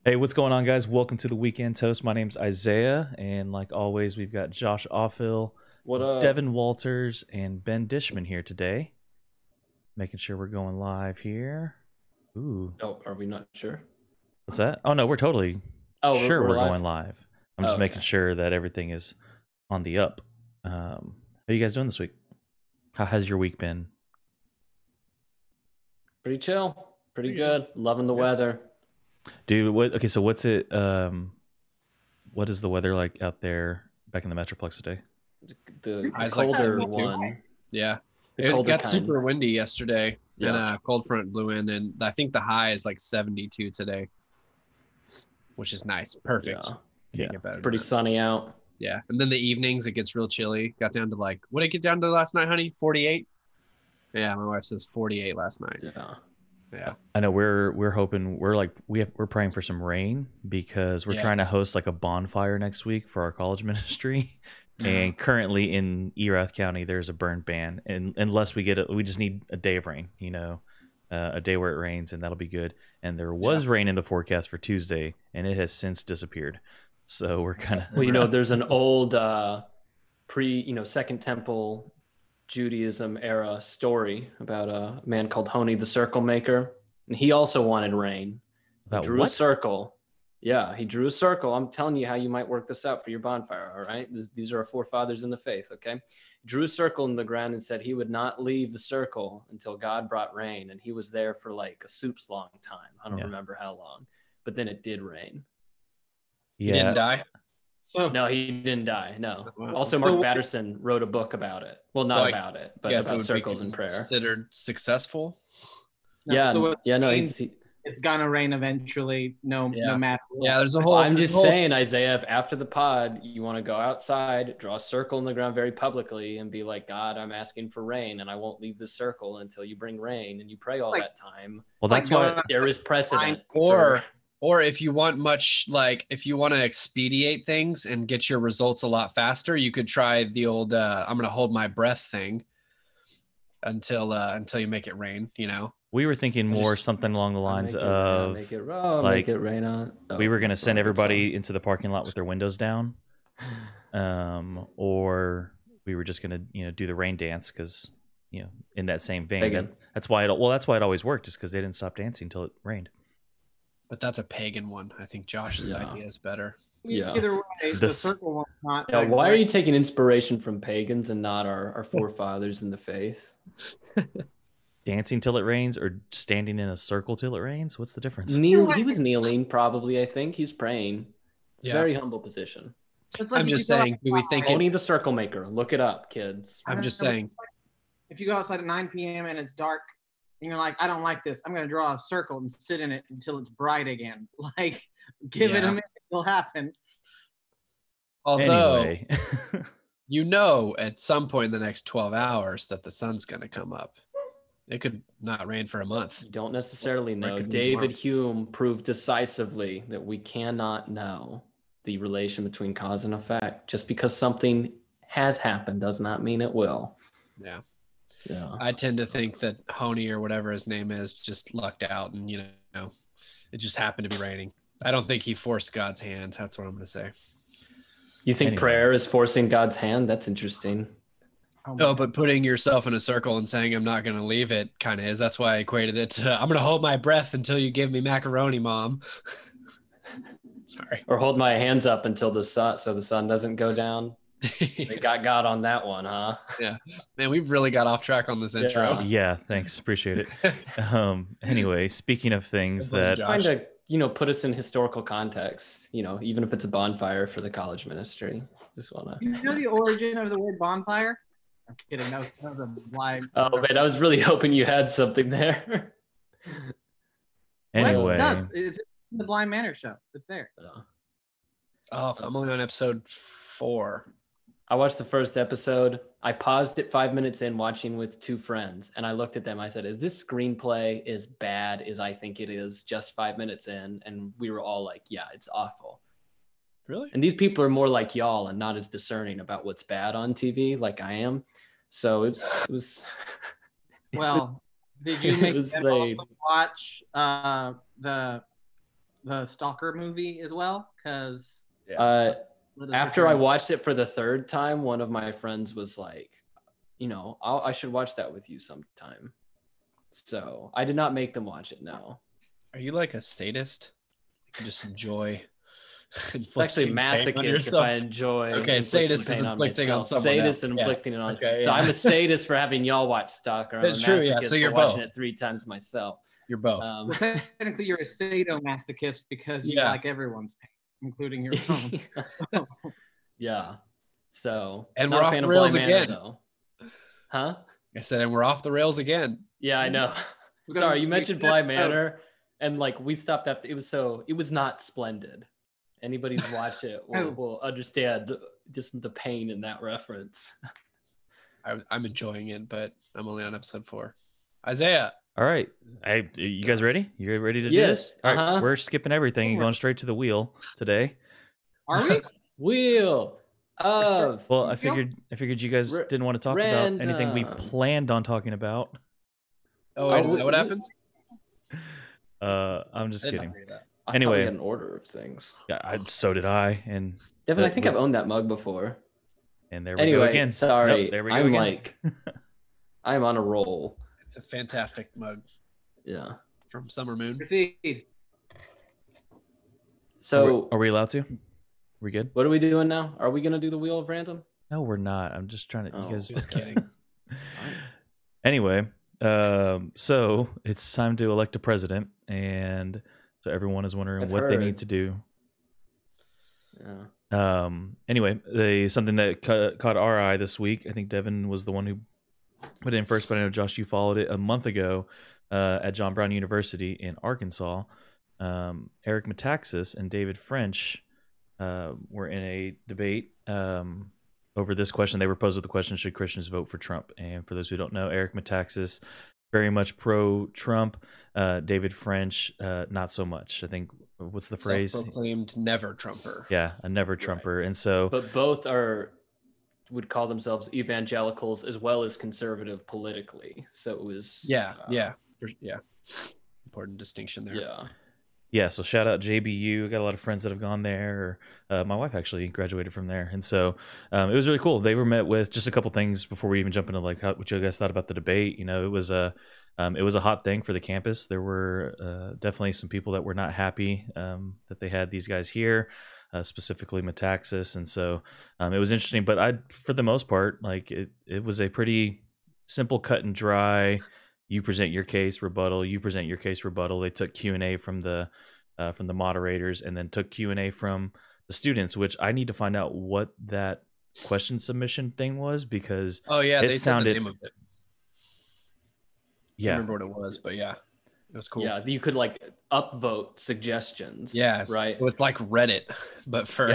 Hey, what's going on, guys? Welcome to the Weekend Toast. My name's Isaiah, and like always, we've got Josh Offill, What up? Devin Walters, and Ben Dishman here today. Making sure we're going live here. Ooh, Oh, are we not sure? what's that? Oh no, we're totally sure we're live? going live. I'm just making sure that everything is on the up. How are you guys doing this week? How has your week been? Pretty chill. Pretty good. Loving the weather. Dude, what? Okay, so what's it? What is the weather like out there back in the Metroplex today? The It's like colder 72. one. Yeah. The It colder got kind. super windy yesterday, and Yeah. a cold front blew in, and I think the high is like 72 today, which is nice. Perfect. Yeah. Can't get better. Pretty than that. sunny out. Yeah. And then the evenings, it gets real chilly. Got down to like, what did it get down to last night, honey? 48? Yeah, my wife says 48 last night. Yeah. Yeah. I know we're hoping we're praying for some rain because we're trying to host like a bonfire next week for our college ministry. And currently in Erath County, there's a burn ban, and unless we get it, we just need a day of rain, a day where it rains, and that'll be good. And there was rain in the forecast for Tuesday, and it has since disappeared. So we're kind of Well, there's an old Second Temple Judaism era story about a man called Honi the Circle Maker, and he also wanted rain. about Drew what? a circle. Yeah, he drew a circle. I'm telling you how you might work this out for your bonfire, all right? These are our forefathers in the faith, okay? Drew a circle in the ground and said he would not leave the circle until God brought rain, and he was there for like a soup's long time. I don't remember how long, but then it did rain. He didn't die? So No, he didn't die, no. Wow. Also, Mark Batterson wrote a book about it. Well, not about it, but about circles and prayer. Considered successful? it's gonna rain eventually. No matter what. Yeah, there's a whole. I'm just saying, Isaiah, if after the pod you want to go outside, draw a circle in the ground very publicly, and be like, God, I'm asking for rain, and I won't leave the circle until you bring rain, and you pray all that time. Well, that's why there is precedent. Or if you want if you want to expedite things and get your results a lot faster, you could try the old I'm gonna hold my breath thing until you make it rain, We were thinking more something along the lines of make it rain on. We were gonna send everybody into the parking lot with their windows down, or we were just gonna do the rain dance because in that same vein. That's why it always worked, is because they didn't stop dancing until it rained. But that's a pagan one. I think Josh's idea is better. Yeah. Either way, the circle one's not. Yeah, why are you taking inspiration from pagans and not our forefathers in the faith? Dancing till it rains or standing in a circle till it rains? What's the difference? He was kneeling, probably. I think he's praying. It's a very humble position. I'm just saying, do we think Only the circle maker? Look it up, kids. I'm just saying. If you go outside at 9 p.m. and it's dark, and you're like, I don't like this, I'm going to draw a circle and sit in it until it's bright again. Like, give it a minute, it'll happen. Although, anyway. At some point in the next 12 hours that the sun's going to come up. It could not rain for a month. You don't necessarily know. David Hume proved decisively that we cannot know the relation between cause and effect. Just because something has happened does not mean it will. Yeah. Yeah. I tend to think that Honi or whatever his name is just lucked out and, it just happened to be raining. I don't think he forced God's hand. That's what I'm going to say. You think prayer is forcing God's hand? That's interesting. No, but putting yourself in a circle and saying, I'm not going to leave it kind of is. That's why I equated it to, I'm going to hold my breath until you give me macaroni, Mom. Sorry. Or hold my hands up until the sun doesn't go down. They got God on that one, huh? Yeah. Man, we've really got off track on this intro. Yeah, thanks. Appreciate it. Anyway, speaking of things that... Trying to, put us in historical context, even if it's a bonfire for the college ministry. Just want to... You know the origin of the word bonfire? I'm kidding. That was a blind... Oh, man, I was really hoping you had something there. Anyway. It does. It's in the Blind Manor show. It's there. Oh, I'm only on episode 4. I watched the first episode. I paused it 5 minutes in watching with 2 friends, and I looked at them. I said, is this screenplay as bad as I think it is just 5 minutes in? And we were all like, yeah, it's awful. Really? And these people are more like y'all and not as discerning about what's bad on TV like I am. So it was... Well, did you make them also watch the the Stalker movie as well? Because after I watched it for the third time, one of my friends was like, I should watch that with you sometime. So I did not make them watch it. No. Are you like a sadist? You just enjoy. It's actually masochist if I enjoy. Okay, sadist is inflicting on someone sadist else. and inflicting it on. Okay, so I'm a sadist for having y'all watch Stalker. That's true. Yeah. So you're watching both. it 3 times myself. You're both. Well, technically, you're a sadomasochist because you like everyone's pain, including your own. Yeah. So. And we're off the rails again. Though. Huh? I said, and we're off the rails again. Yeah, I know. Sorry, you mentioned Bly Manor, and like we stopped at it was not splendid. Anybody who's watched it will understand just the pain in that reference. I'm enjoying it, but I'm only on episode 4. Isaiah. All right. You guys ready? You ready to do this? All right. We're skipping everything and going straight to the wheel today. Are we? Wheel of. Well, I figured you guys didn't want to talk about anything we planned on talking about. Oh, wait, is that what happened? I'm just kidding. Anyway, I thought we had an order of things. Yeah, so did I. And Devin, I think I've owned that mug before. And there we go again. Sorry, nope, there we go again. I'm on a roll. It's a fantastic mug. Yeah, from Summer Moon. Proceed. So, are we allowed to? We good? What are we doing now? Are we gonna do the wheel of random? No, we're not. I'm just trying to. You guys just kidding. Anyway, so it's time to elect a president, and so everyone is wondering what they need to do. Yeah. Anyway, something that caught our eye this week. I think Devin was the one who put it in first, but I know Josh, you followed it a month ago at John Brown University in Arkansas. Eric Metaxas and David French were in a debate over this question. They were posed with the question, should Christians vote for Trump? And for those who don't know, Eric Metaxas, very much pro-Trump. David French, not so much. I think, what's the phrase? Self-proclaimed never Trumper. Yeah, a never Trumper. Right. And so, but both would call themselves evangelicals as well as conservative politically. So it was important distinction there. Yeah, so shout out JBU. Got a lot of friends that have gone there. My wife actually graduated from there, and so it was really cool. They were met with just a couple things before we even jump into like what you guys thought about the debate. It was a hot thing for the campus. There were definitely some people that were not happy that they had these guys here, specifically Metaxas, and so it was interesting. But for the most part, like it was a pretty simple, cut and dry. You present your case, rebuttal. You present your case, rebuttal. They took Q&A from the moderators, and then took Q&A from the students. Which I need to find out what that question submission thing was, because they sounded. Said the name of it. Yeah, I don't remember what it was, but yeah, it was cool. Yeah, you could like upvote suggestions. Yeah, right. So it's like Reddit, but for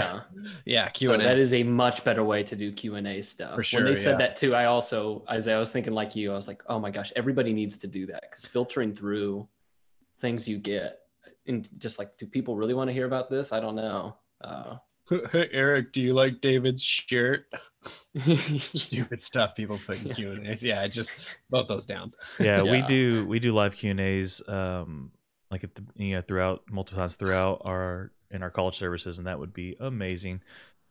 Q&A. So that is a much better way to do Q&A stuff. For sure, when they said that too, I was thinking like you. I was like, oh my gosh, everybody needs to do that, because filtering through things you get, and just like, do people really want to hear about this? I don't know. Hey Eric, do you like David's shirt? Stupid stuff people put in Q&As. Yeah, just vote those down. Yeah, we do live Q&As like at the throughout multiple times throughout in our college services, and that would be amazing,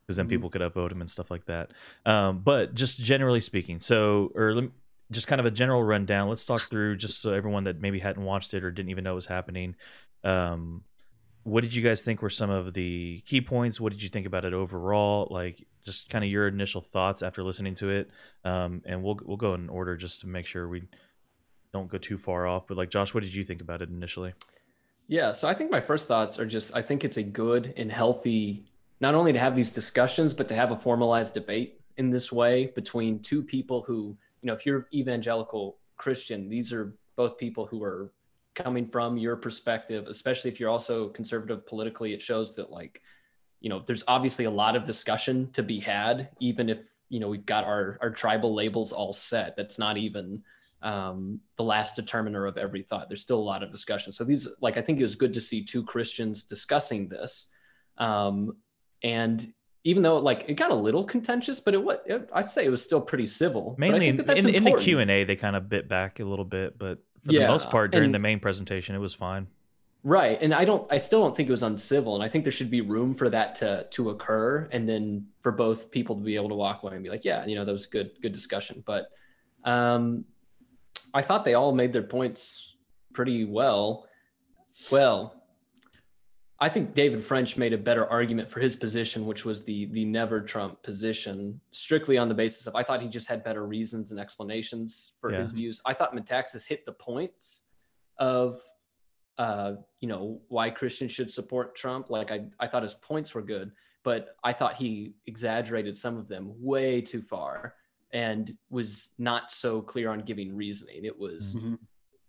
because then people could upvote them and stuff like that. But just generally speaking, just kind of a general rundown. Let's talk through, just so everyone that maybe hadn't watched it or didn't even know it was happening. What did you guys think were some of the key points? What did you think about it overall? Like, just kind of your initial thoughts after listening to it. And we'll go in order just to make sure we don't go too far off. But like, Josh, what did you think about it initially? Yeah, so I think my first thoughts are just, I think it's a good and healthy, not only to have these discussions, but to have a formalized debate in this way between two people who, if you're evangelical Christian, these are both people who are coming from your perspective, especially if you're also conservative politically. It shows that there's obviously a lot of discussion to be had, even if, we've got our tribal labels all set. That's not even the last determiner of every thought. There's still a lot of discussion. So I think it was good to see two Christians discussing this. And even though it got a little contentious, but I'd say it was still pretty civil. Mainly in the Q&A, they kind of bit back a little bit, but for the most part during the main presentation, it was fine. Right. And I still don't think it was uncivil. And I think there should be room for that to occur. And then for both people to be able to walk away and be like, yeah, that was good discussion. But I thought they all made their points pretty well. Well, I think David French made a better argument for his position, which was the never Trump position, strictly on the basis of, I thought he just had better reasons and explanations for his views. I thought Metaxas hit the points of, why Christians should support Trump. Like I thought his points were good, but I thought he exaggerated some of them way too far and was not so clear on giving reasoning. It was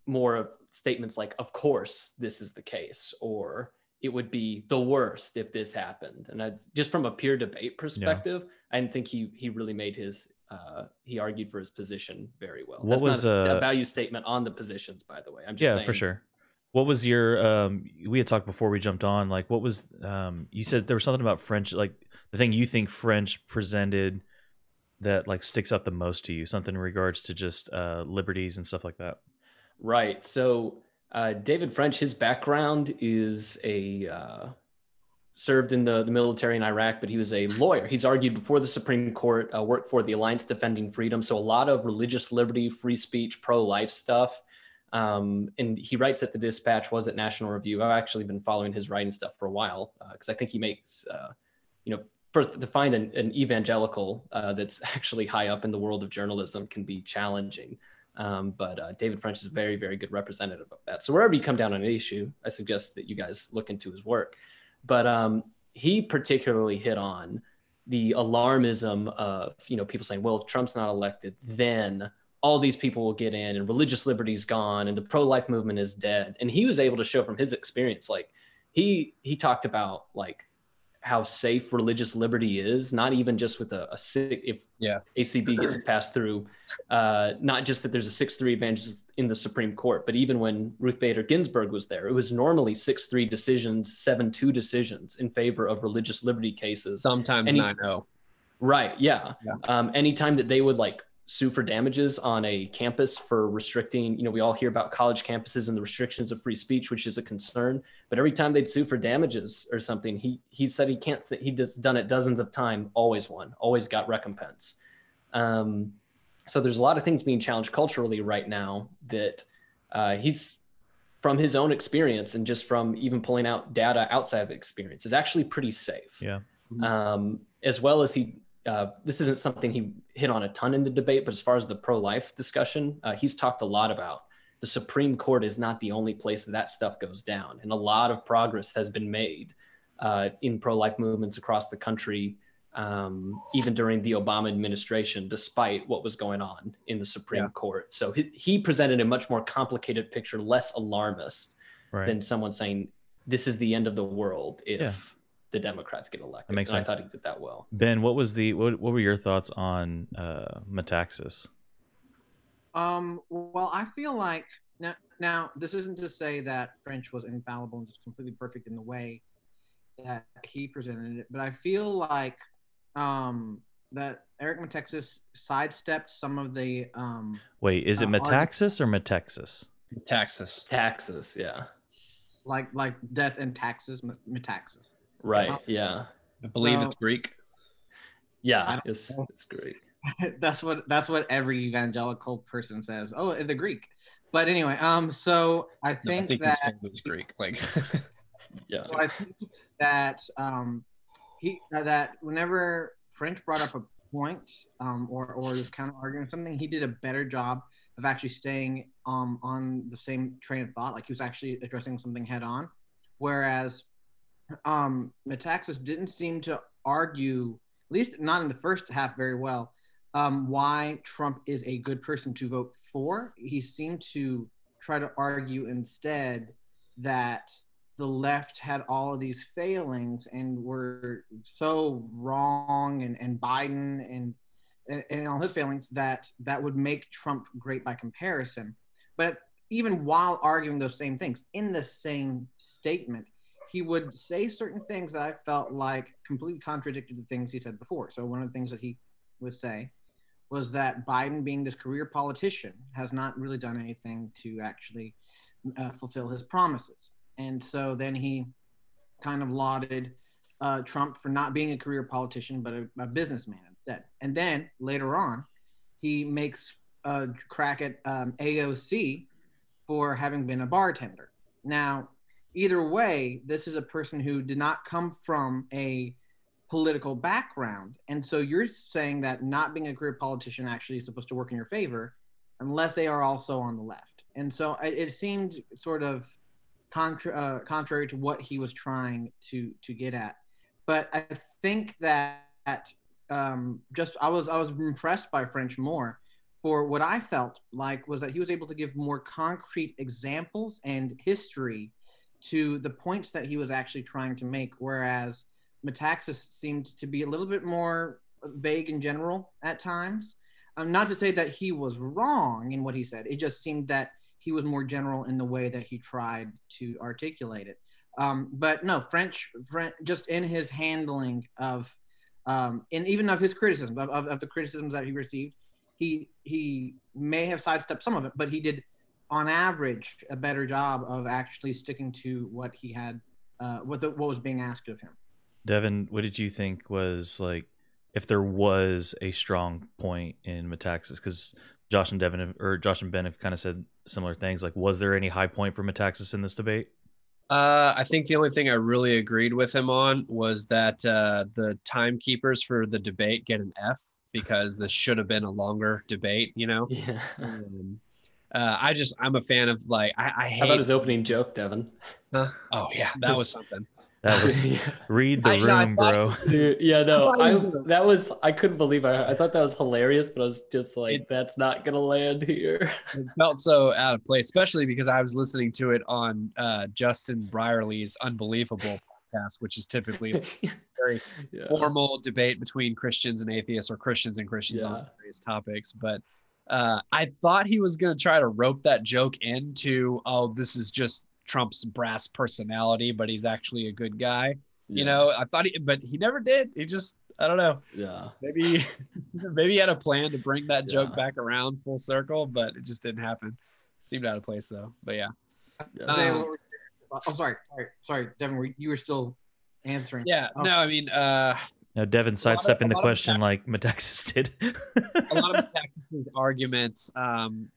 more of statements like, of course this is the case, or it would be the worst if this happened. And just from a pure debate perspective, I didn't think he really made his, he argued for his position very well. What was not a value statement on the positions, by the way. I'm just saying. For sure. What was your, we had talked before we jumped on, like what was, you said there was something about French, like the thing you think French presented that like sticks out the most to you, something in regards to just liberties and stuff like that. Right. So David French, his background is served in the military in Iraq, but he was a lawyer. He's argued before the Supreme Court, worked for the Alliance Defending Freedom. So a lot of religious liberty, free speech, pro-life stuff. And he writes at the Dispatch, was at National Review. I've actually been following his writing stuff for a while because I think he makes, first to find an evangelical that's actually high up in the world of journalism can be challenging. But David French is a very, very good representative of that. So wherever you come down on an issue, I suggest that you guys look into his work. But he particularly hit on the alarmism of, people saying, well, if Trump's not elected, then all these people will get in and religious liberty is gone and the pro-life movement is dead. And he was able to show from his experience, like he talked about like how safe religious liberty is, not even just with if ACB gets passed through, not just that there's a 6-3 advantage in the Supreme Court, but even when Ruth Bader Ginsburg was there, it was normally 6-3 decisions, 7-2 decisions in favor of religious liberty cases. Sometimes 9-0. Right. Yeah. Anytime that they would like sue for damages on a campus for restricting, we all hear about college campuses and the restrictions of free speech, which is a concern, but every time they'd sue for damages or something, he said he can't, he's done it dozens of times, always won, always got recompense. So there's a lot of things being challenged culturally right now that he's, from his own experience and just from even pulling out data outside of experience, is actually pretty safe. Yeah. As well as this isn't something he hit on a ton in the debate, but as far as the pro-life discussion, he's talked a lot about the Supreme Court is not the only place that stuff goes down. And a lot of progress has been made in pro-life movements across the country, even during the Obama administration, despite what was going on in the Supreme Court. So he presented a much more complicated picture, less alarmist than someone saying, this is the end of the world if the Democrats get elected. That makes sense. I thought he did that well. Ben, what were your thoughts on Metaxas? Well, I feel like now this isn't to say that French was infallible and just completely perfect in the way that he presented it, but I feel like that Eric Metaxas sidestepped some of the Wait, is it Metaxas or Metexas? Taxes, yeah. Like death and taxes, Metaxas. Right. Yeah. I believe it's Greek. Yeah, it's Greek. That's what every evangelical person says. Oh, the Greek. But anyway, so I think that it's Greek. Like, yeah. So I think that that whenever French brought up a point or was kind of arguing something, he did a better job of actually staying on the same train of thought. Like he was actually addressing something head on, whereas Metaxas didn't seem to argue, at least not in the first half, very well, why Trump is a good person to vote for. He seemed to try to argue instead that the left had all of these failings and were so wrong, and Biden and all his failings that would make Trump great by comparison. But even while arguing those same things in the same statement, he would say certain things that I felt like completely contradicted the things he said before. So one of the things that he would say was that Biden, being this career politician, has not really done anything to actually fulfill his promises. And so then he kind of lauded Trump for not being a career politician, but a businessman instead. And then later on, he makes a crack at AOC for having been a bartender. Now, either way, this is a person who did not come from a political background. And so you're saying that not being a career politician actually is supposed to work in your favor unless they are also on the left. And so it seemed sort of contrary to what he was trying to get at. But I think that I was impressed by French more for what I felt like was that he was able to give more concrete examples and history to the points that he was actually trying to make, whereas Metaxas seemed to be a little bit more vague in general at times. Not to say that he was wrong in what he said. It just seemed that he was more general in the way that he tried to articulate it. But no, French just in his handling of, and even of his criticism, of the criticisms that he received, he may have sidestepped some of it, but he did, on average, a better job of actually sticking to what he had, what was being asked of him. Devin, what did you think was, like, if there was a strong point in Metaxas? Because Josh and Ben have kind of said similar things. Like, was there any high point for Metaxas in this debate? I think the only thing I really agreed with him on was that the timekeepers for the debate get an F, because this should have been a longer debate, you know? Yeah. I'm a fan of, like, I hate. How about his opening joke, Devin? Huh? Oh yeah, that was something. That was read the room, bro. Dude, yeah, no, I couldn't believe I thought that was hilarious, but I was just like, that's not gonna land here. It felt so out of place, especially because I was listening to it on Justin Brierley's Unbelievable podcast, which is typically a very formal debate between Christians and atheists, or Christians and Christians on various topics. But I thought he was going to try to rope that joke into, oh, this is just Trump's brass personality, but he's actually a good guy. You know, I thought but he never did. He just, I don't know. Yeah. Maybe he had a plan to bring that joke back around full circle, but it just didn't happen. Seemed out of place though. But yeah. Sorry, Devin, you were still answering. Yeah. No, I mean, now, Devin sidestepping the question like Metaxas did. A lot of Metaxas' arguments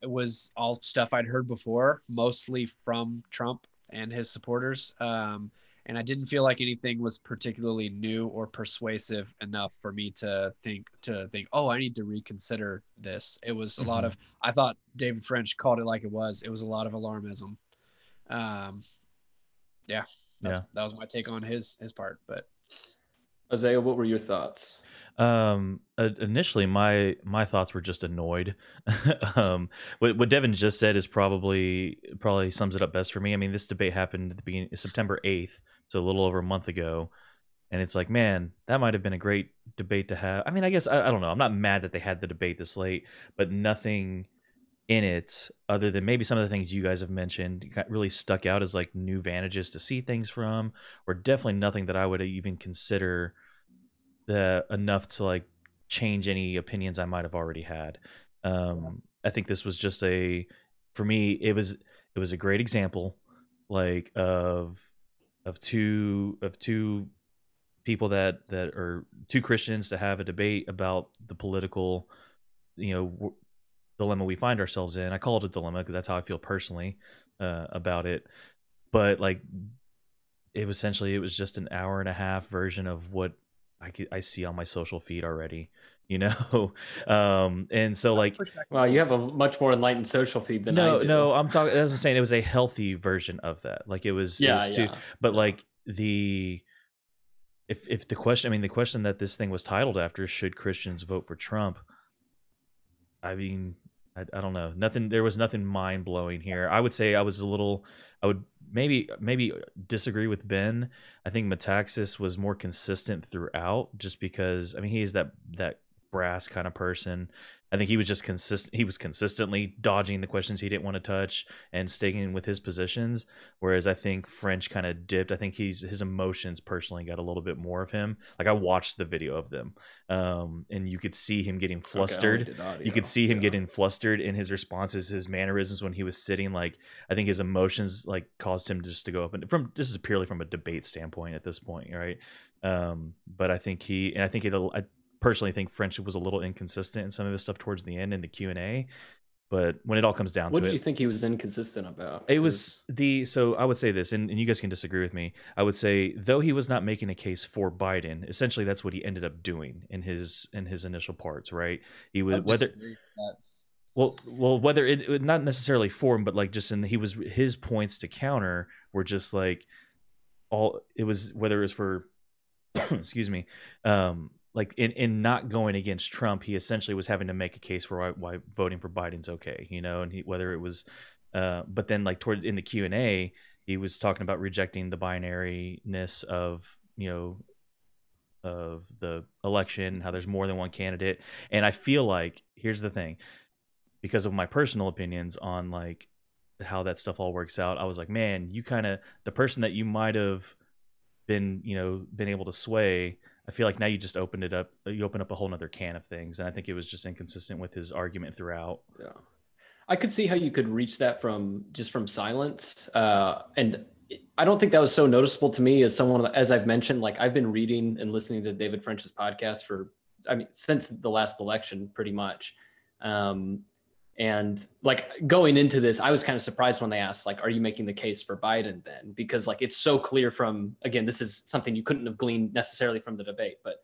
was all stuff I'd heard before, mostly from Trump and his supporters. And I didn't feel like anything was particularly new or persuasive enough for me to think, oh, I need to reconsider this. It was a lot of, I thought David French called it like it was. It was a lot of alarmism. That was my take on his part. But Isaiah, what were your thoughts? Initially, my thoughts were just annoyed. What Devin just said is probably sums it up best for me. I mean, this debate happened at the beginning, September 8th, so a little over a month ago, and it's like, man, that might have been a great debate to have. I mean, I guess I don't know. I'm not mad that they had the debate this late, but nothing in it other than maybe some of the things you guys have mentioned really stuck out as like new vantages to see things from, or definitely nothing that I would even consider enough to like change any opinions I might have already had. I think this was just for me, it was a great example, like of two people that are two Christians to have a debate about the political, dilemma we find ourselves in. I call it a dilemma because that's how I feel personally about it. But like, it was just an hour and a half version of what I see on my social feed already, and so like, wow, you have a much more enlightened social feed than I do. No, I'm talking, as I'm saying, it was a healthy version of that. Like it was like if the question that this thing was titled after, should Christians vote for Trump? I mean, I don't know. There was nothing mind blowing here. I would say I would maybe disagree with Ben. I think Metaxas was more consistent throughout, just because, I mean, he is that brass kind of person. I think he was just consistent. He was consistently dodging the questions he didn't want to touch and sticking with his positions. Whereas I think French kind of dipped. I think his emotions personally got a little bit more of him. Like I watched the video of them, and you could see him getting flustered. You could see him getting flustered in his responses, his mannerisms when he was sitting. Like I think his emotions like caused him just to go up. And this is purely from a debate standpoint at this point, right? But I think I personally think French was a little inconsistent in some of his stuff towards the end in the Q&A, but when it all comes down to it, what did you think he was inconsistent about? It was so I would say this, and you guys can disagree with me. I would say though he was not making a case for Biden, essentially that's what he ended up doing in his initial parts, right? He was whether it not necessarily for him, but like just his points to counter were just like whether it was for excuse me, like in not going against Trump, he essentially was having to make a case for why voting for Biden's okay, and whether it was, but then like in the Q&A, he was talking about rejecting the binariness of the election, how there's more than one candidate, and I feel like here's the thing, because of my personal opinions on like how that stuff all works out, I was like, man, you kind of the person that you might have been able to sway. I feel like now you just open up a whole nother can of things. And I think it was just inconsistent with his argument throughout. Yeah. I could see how you could reach that from silence. And I don't think that was so noticeable to me as someone, as I've mentioned, like I've been reading and listening to David French's podcast since the last election pretty much. And like going into this, I was kind of surprised when they asked, like, are you making the case for Biden then? Because like, it's so clear again, this is something you couldn't have gleaned necessarily from the debate, but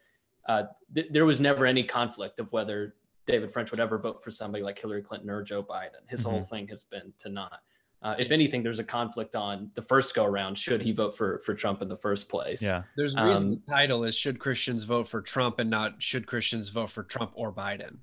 there was never any conflict of whether David French would ever vote for somebody like Hillary Clinton or Joe Biden. His whole thing has been to not. If anything, there's a conflict on the first go around. Should he vote for Trump in the first place? Yeah. There's a reason the title is Should Christians Vote for Trump and not Should Christians Vote for Trump or Biden?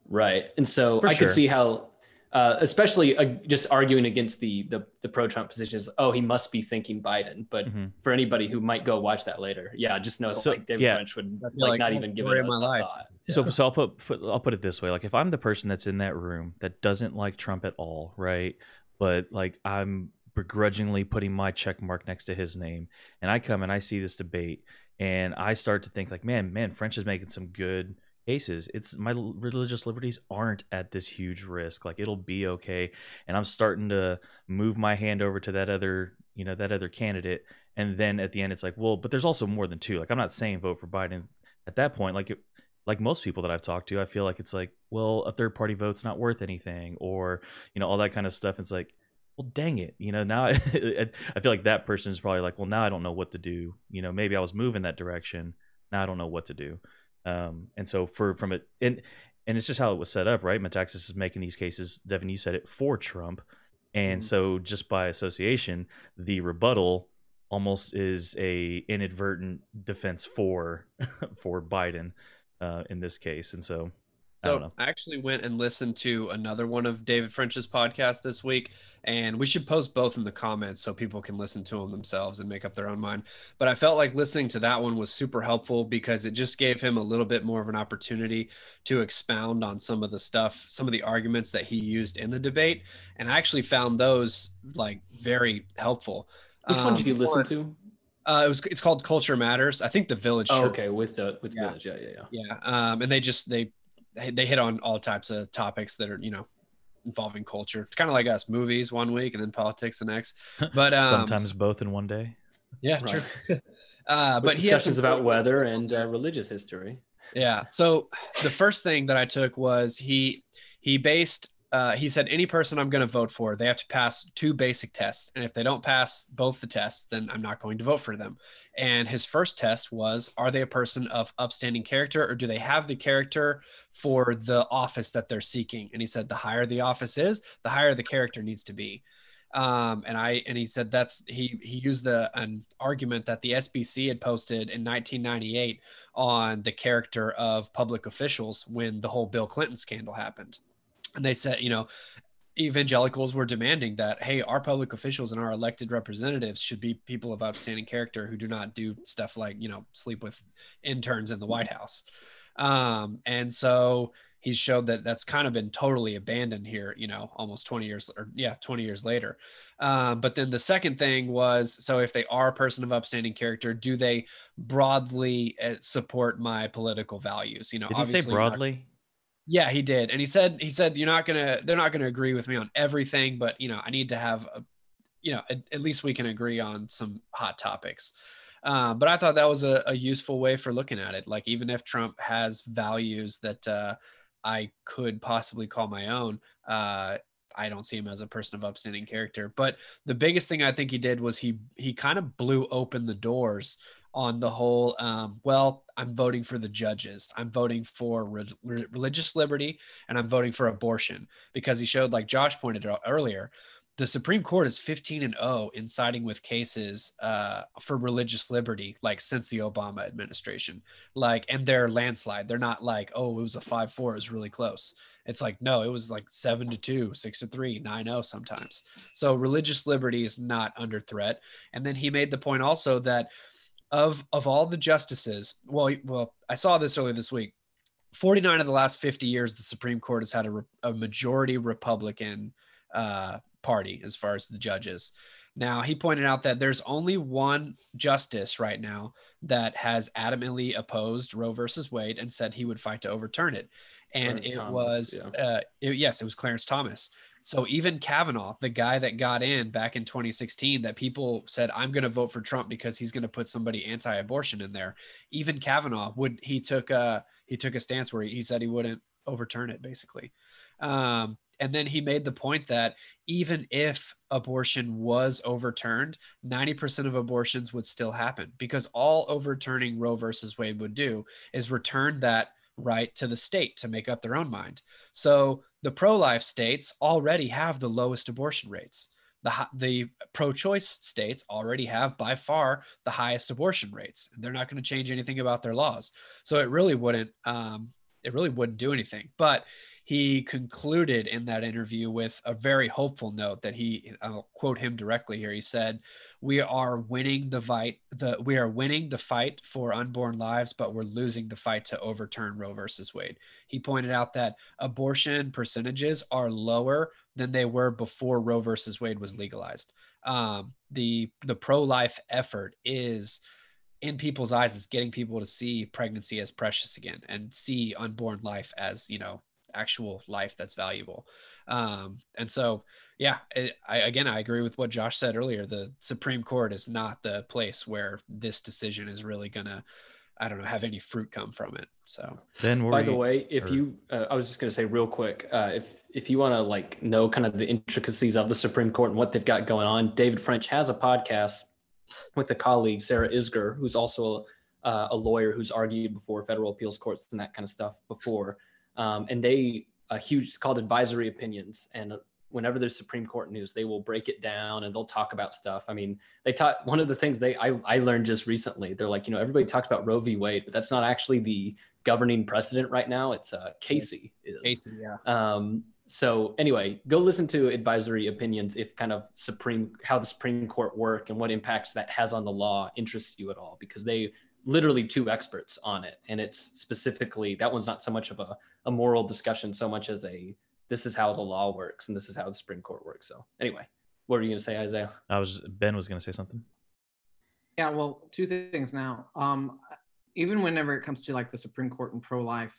Right. And so I could see how, especially just arguing against the pro-Trump position is, he must be thinking Biden. But for anybody who might go watch that later, just know like David French would like not even give it a thought. So I'll put it this way. Like if I'm the person that's in that room that doesn't like Trump at all, right? But like I'm begrudgingly putting my check mark next to his name, and I come and I see this debate and I start to think like, man, French is making some good cases. It's my religious liberties aren't at this huge risk. Like it'll be okay. And I'm starting to move my hand over to that other candidate. And then at the end, it's like, well, but there's also more than two. Like I'm not saying vote for Biden at that point. Like most people that I've talked to, I feel like it's like, well, a third party vote's not worth anything, or all that kind of stuff. It's like, well, dang it, now I feel like that person is probably like, well, now I don't know what to do. Maybe I was moving that direction. Now I don't know what to do. And so and it's just how it was set up, right? Metaxas is making these cases, Devin, you said it, for Trump. And so just by association, the rebuttal almost is a inadvertent defense for Biden in this case. And so I don't know. I actually went and listened to another one of David French's podcast this week, and we should post both in the comments so people can listen to them themselves and make up their own mind. But I felt like listening to that one was super helpful because it just gave him a little bit more of an opportunity to expound on some of the arguments that he used in the debate. And I actually found those like very helpful. Which one did you listen to? It's called Culture Matters. I think the Village. Oh, okay. With Village. Yeah. And they hit on all types of topics that are, involving culture. It's kind of like us, movies one week and then politics the next, but sometimes both in one day. Yeah, right. True. But he discussions about weather and religious history. Yeah. So the first thing that I took was he said any person I'm going to vote for, they have to pass 2 basic tests. And if they don't pass both the tests, then I'm not going to vote for them. And his first test was, are they a person of upstanding character, or do they have the character for the office that they're seeking? And he said, the higher the office is, the higher the character needs to be. And he said he used an argument that the SBC had posted in 1998 on the character of public officials when the whole Bill Clinton scandal happened. And they said, evangelicals were demanding that, hey, our public officials and our elected representatives should be people of outstanding character who do not do stuff like, sleep with interns in the White House. And so he's showed that that's kind of been totally abandoned here, almost 20 years, 20 years later. But then the second thing was, so if they are a person of upstanding character, do they broadly support my political values? Did he say broadly? Yeah, he did. And he said, they're not going to agree with me on everything, but I need to have at least we can agree on some hot topics. But I thought that was a useful way for looking at it. Like, even if Trump has values that I could possibly call my own, I don't see him as a person of upstanding character. But the biggest thing I think he did was he kind of blew open the doors on the whole, well, I'm voting for the judges. I'm voting for religious liberty, and I'm voting for abortion, because he showed, like Josh pointed out earlier, the Supreme Court is 15-0 in siding with cases for religious liberty, like since the Obama administration, and they're landslide. They're not like, oh, it was a 5-4, it was really close. It's like, no, it was like 7-2, 6-3, 9-0 sometimes. So religious liberty is not under threat. And then he made the point also that of all the justices, well, I saw this earlier this week, 49 of the last 50 years, the Supreme Court has had a majority Republican party as far as the judges. Now, he pointed out that there's only one justice right now that has adamantly opposed Roe versus Wade and said he would fight to overturn it. And it was Clarence Thomas. So even Kavanaugh, the guy that got in back in 2016, that people said, I'm going to vote for Trump because he's going to put somebody anti-abortion in there. Even Kavanaugh he took a stance where he said he wouldn't overturn it, basically. And then he made the point that even if abortion was overturned, 90% of abortions would still happen, because all overturning Roe versus Wade would do is return that right to the state to make up their own mind. So the pro-life states already have the lowest abortion rates. The pro-choice states already have by far the highest abortion rates. And they're not going to change anything about their laws. So it really wouldn't do anything. But he concluded in that interview with a very hopeful note that I'll quote him directly here. He said, we are winning the fight for unborn lives, but we're losing the fight to overturn Roe versus Wade. He pointed out that abortion percentages are lower than they were before Roe versus Wade was legalized. The pro-life effort is, in people's eyes, is getting people to see pregnancy as precious again and see unborn life as, actual life that's valuable. And so, I agree with what Josh said earlier. The Supreme Court is not the place where this decision is really gonna, have any fruit come from it. So then, by the way, I was just gonna say real quick, if you want to know kind of the intricacies of the Supreme Court and what they've got going on, David French has a podcast with a colleague, Sarah Isger, who's also a lawyer who's argued before federal appeals courts and that kind of stuff before. And it's called Advisory Opinions. And whenever there's Supreme Court news, they will break it down and they'll talk about stuff. I mean, one of the things I learned just recently, they're like, everybody talks about Roe v. Wade, but that's not actually the governing precedent right now. It's Casey is. Casey, yeah. So anyway, go listen to Advisory Opinions if kind of how the Supreme Court work and what impacts that has on the law interests you at all, because they literally two experts on it. And it's specifically, that one's not so much of a moral discussion so much as this is how the law works and this is how the Supreme Court works. So anyway, what were you going to say, Isaiah? Ben was going to say something. Yeah, well, two things now. Even whenever it comes to the Supreme Court and pro-life,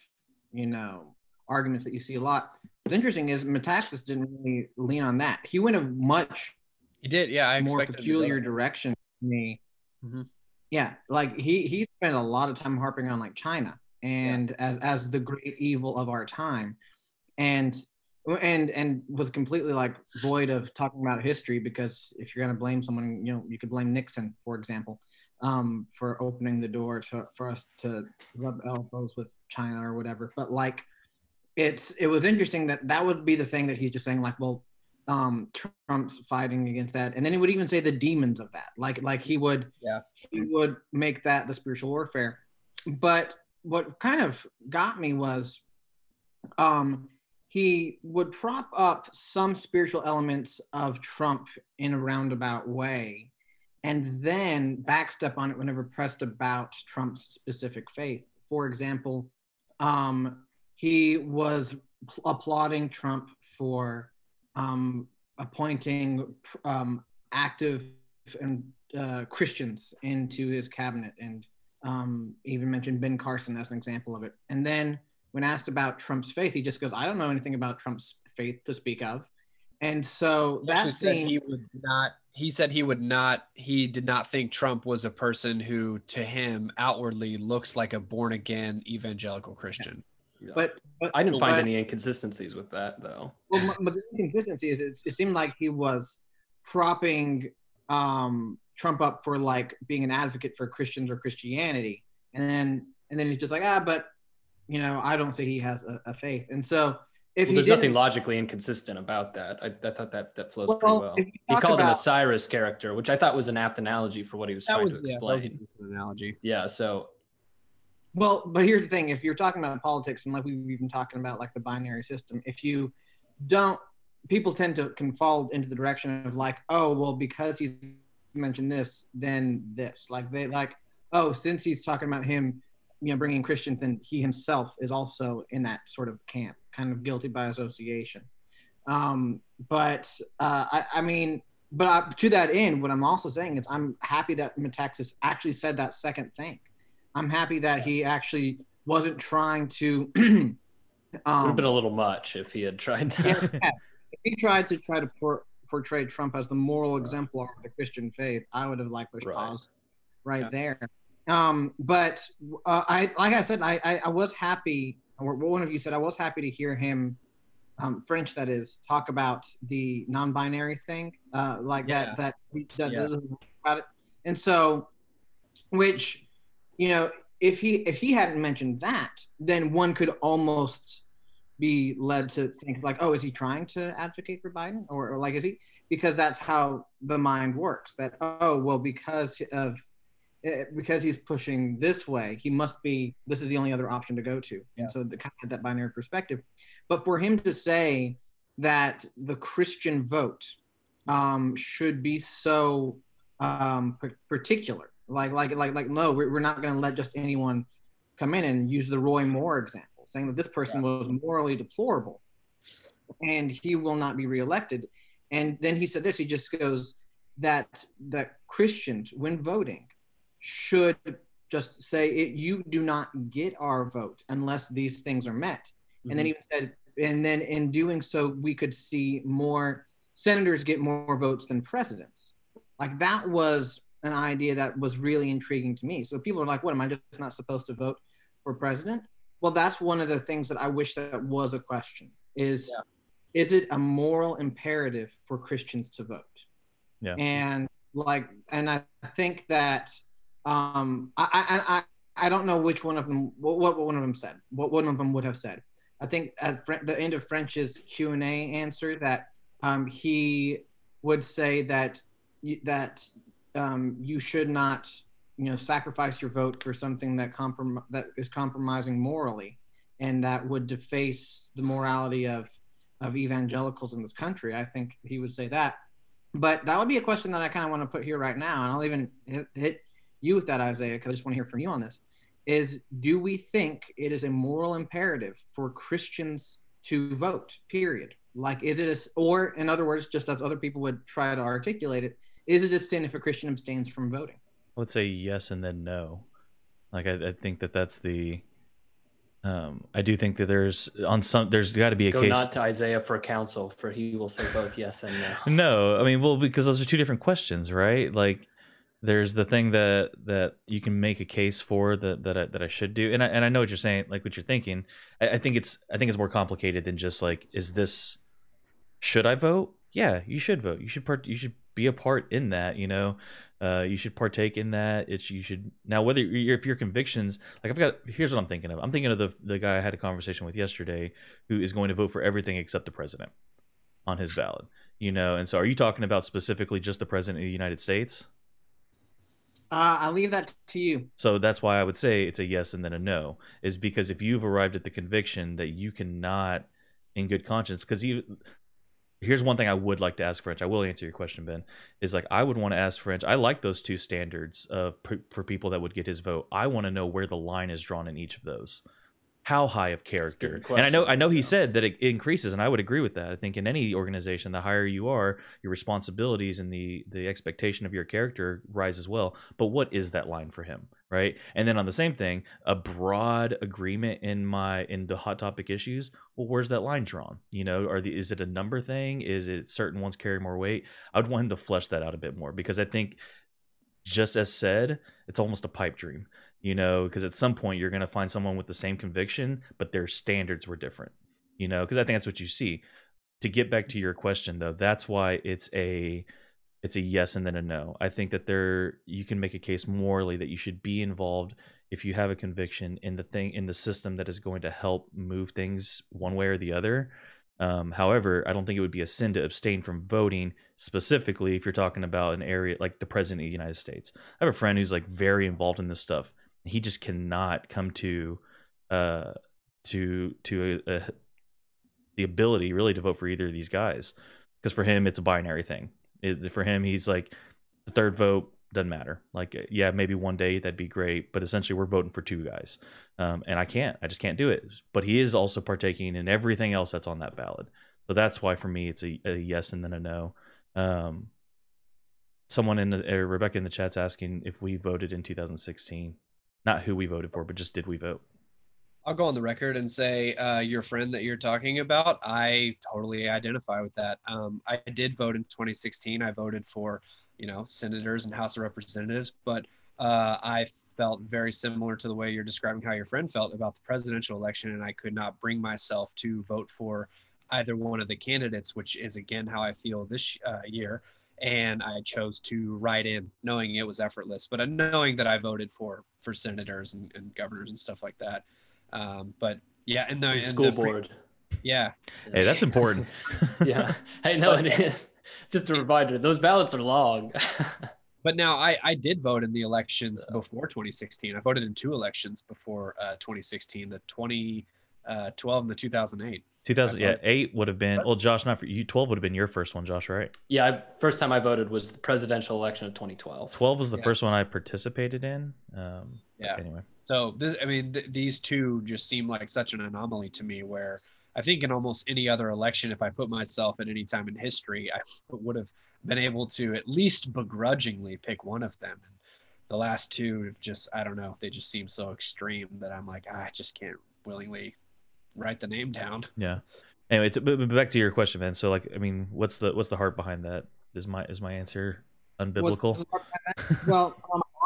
arguments that you see a lot, what's interesting is Metaxas didn't really lean on that. He went a much more peculiar direction to me. Mm-hmm. Yeah, he spent a lot of time harping on China and as the great evil of our time, and was completely void of talking about history, because if you're going to blame someone, you could blame Nixon, for example, for opening the door for us to rub elbows with China or whatever. But it was interesting that would be the thing that he's just saying, Trump's fighting against that, and then he would even say the demons of that, he would make that the spiritual warfare. But what kind of got me was he would prop up some spiritual elements of Trump in a roundabout way, and then backstep on it whenever pressed about Trump's specific faith. For example, he was applauding Trump for appointing active and Christians into his cabinet, and even mentioned Ben Carson as an example of it. And then when asked about Trump's faith, he just goes, "I don't know anything about Trump's faith to speak of." And so that scene, he would not. He said he would not. He did not think Trump was a person who, to him, outwardly looks like a born again evangelical Christian. Yeah. But I didn't find any inconsistencies with that, though. Well, but the inconsistency is it seemed like he was propping Trump up for like being an advocate for Christians or Christianity, and then he's just like, but you know, I don't say he has a faith. And so there's nothing logically inconsistent about that. I thought that flows pretty well. He called him a Cyrus character, which I thought was an apt analogy for what he was trying to explain. That was an analogy. Yeah. So. Well, but here's the thing: if you're talking about politics, and like we've been talking about, like the binary system, if you don't, people tend to can fall into the direction of like, oh, well, because he's mentioned this, then this. Like they like, oh, since he's talking about him, you know, bringing Christians, then he himself is also in that sort of camp, kind of guilty by association. But to that end, what I'm also saying is I'm happy that Metaxas actually said that second thing. I'm happy that he actually wasn't trying to. Would have been a little much if he had tried to. Yeah, if he tried to portray Trump as the moral exemplar of the Christian faith, I would have liked to pause right there. But like I said, I was happy. Or one of you said I was happy to hear him, French that is, talk about the non-binary thing, about it, and so, which. You know, if he hadn't mentioned that, then one could almost be led to think like, oh, is he trying to advocate for Biden, or like is he? Because that's how the mind works. That because he's pushing this way, he must be. This is the only other option to go to. Yeah. And so the kind of that binary perspective. But for him to say that the Christian vote should be so particular. Like no, we're not going to let just anyone come in, and use the Roy Moore example, saying that this person was morally deplorable and he will not be reelected. And then he said this, he just goes that Christians, when voting, should just say, you do not get our vote unless these things are met. Mm-hmm. And then he said, and then in doing so, we could see more senators get more votes than presidents. Like that was an idea that was really intriguing to me. So people are like, what, am I just not supposed to vote for president? Well, that's one of the things that I wish that was a question is it a moral imperative for Christians to vote? Yeah. And I think that, I don't know which one of them, what one of them said, what one of them would have said. I think at the end of French's Q&A answer that he would say that you should not, sacrifice your vote for something that is compromising morally, and that would deface the morality of evangelicals in this country. I think he would say that. But that would be a question that I kind of want to put here right now, and I'll even hit you with that, Isaiah, because I just want to hear from you on this. Is do we think it is a moral imperative for Christians to vote? Period. Like, is it or in other words, just as other people would try to articulate it, is it a sin if a Christian abstains from voting? I would say yes and then no. Like I think that's the. I do think that there's got to be a case. Go not to Isaiah for counsel, for he will say both yes and no. No, I mean, well, because those are two different questions, right? Like, there's the thing that you can make a case for that I should do, and I know what you're saying, like what you're thinking. I think it's more complicated than just like, is this, should I vote? Yeah, you should vote. You should be a part in that. You should partake in that. You should now whether if your convictions, like here's what I'm thinking of. I'm thinking of the guy I had a conversation with yesterday who is going to vote for everything except the president on his ballot. And so are you talking about specifically just the president of the United States? I'll leave that to you. So that's why I would say it's a yes and then a no, is because if you've arrived at the conviction that you cannot, in good conscience, because here's one thing I would like to ask French. I will answer your question, Ben. Is like I would want to ask French. I like those two standards for people that would get his vote. I want to know where the line is drawn in each of those. how high of character? Good question. And I know he said that it increases, and I would agree with that. I think in any organization, the higher you are, your responsibilities and the expectation of your character rise as well. But what is that line for him, right? And then on the same thing, a broad agreement in the hot topic issues. Well, where's that line drawn? You know, is it a number thing? Is it certain ones carry more weight? I'd want him to flesh that out a bit more, because I think, just as said, it's almost a pipe dream. You know, because at some point you're going to find someone with the same conviction, but their standards were different, you know, because I think that's what you see. To get back to your question, though, that's why it's a yes and then a no. I think that you can make a case morally that you should be involved if you have a conviction in the system that is going to help move things one way or the other. However, I don't think it would be a sin to abstain from voting, specifically if you're talking about an area like the president of the United States. I have a friend who's like very involved in this stuff. He just cannot come to the ability really to vote for either of these guys, because for him it's a binary thing. For him, he's like, the third vote doesn't matter. Like, yeah, maybe one day that'd be great, but essentially we're voting for two guys, and I just can't do it. But he is also partaking in everything else that's on that ballot. So that's why for me it's a yes and then a no. Someone Rebecca in the chat's asking if we voted in 2016. Not who we voted for, but just did we vote? I'll go on the record and say your friend that you're talking about, I totally identify with that. I did vote in 2016. I voted for, senators and House of Representatives, but I felt very similar to the way you're describing how your friend felt about the presidential election, and I could not bring myself to vote for either one of the candidates, which is, again, how I feel this year. And I chose to write in, knowing it was effortless, but knowing that I voted for senators and governors and stuff like that. But yeah, and the school board. Yeah. Hey, that's important. Yeah. Hey, no, it is. Just a reminder, those ballots are long. But now I did vote in the elections before 2016. I voted in two elections before 2016, the 2012 and the 2008. 2008 would have been, well, Josh, not for you. 12 would have been your first one, Josh, right? Yeah, first time I voted was the presidential election of 2012. 12 was the first one I participated in. Yeah. Anyway, so these two just seem like such an anomaly to me, where I think in almost any other election, if I put myself at any time in history, I would have been able to at least begrudgingly pick one of them. And the last two have just, I don't know, they just seem so extreme that I'm like, I just can't willingly write the name down. Yeah. Anyway, back to your question, man. So, like, I mean, what's the heart behind that? Is my answer unbiblical? Well,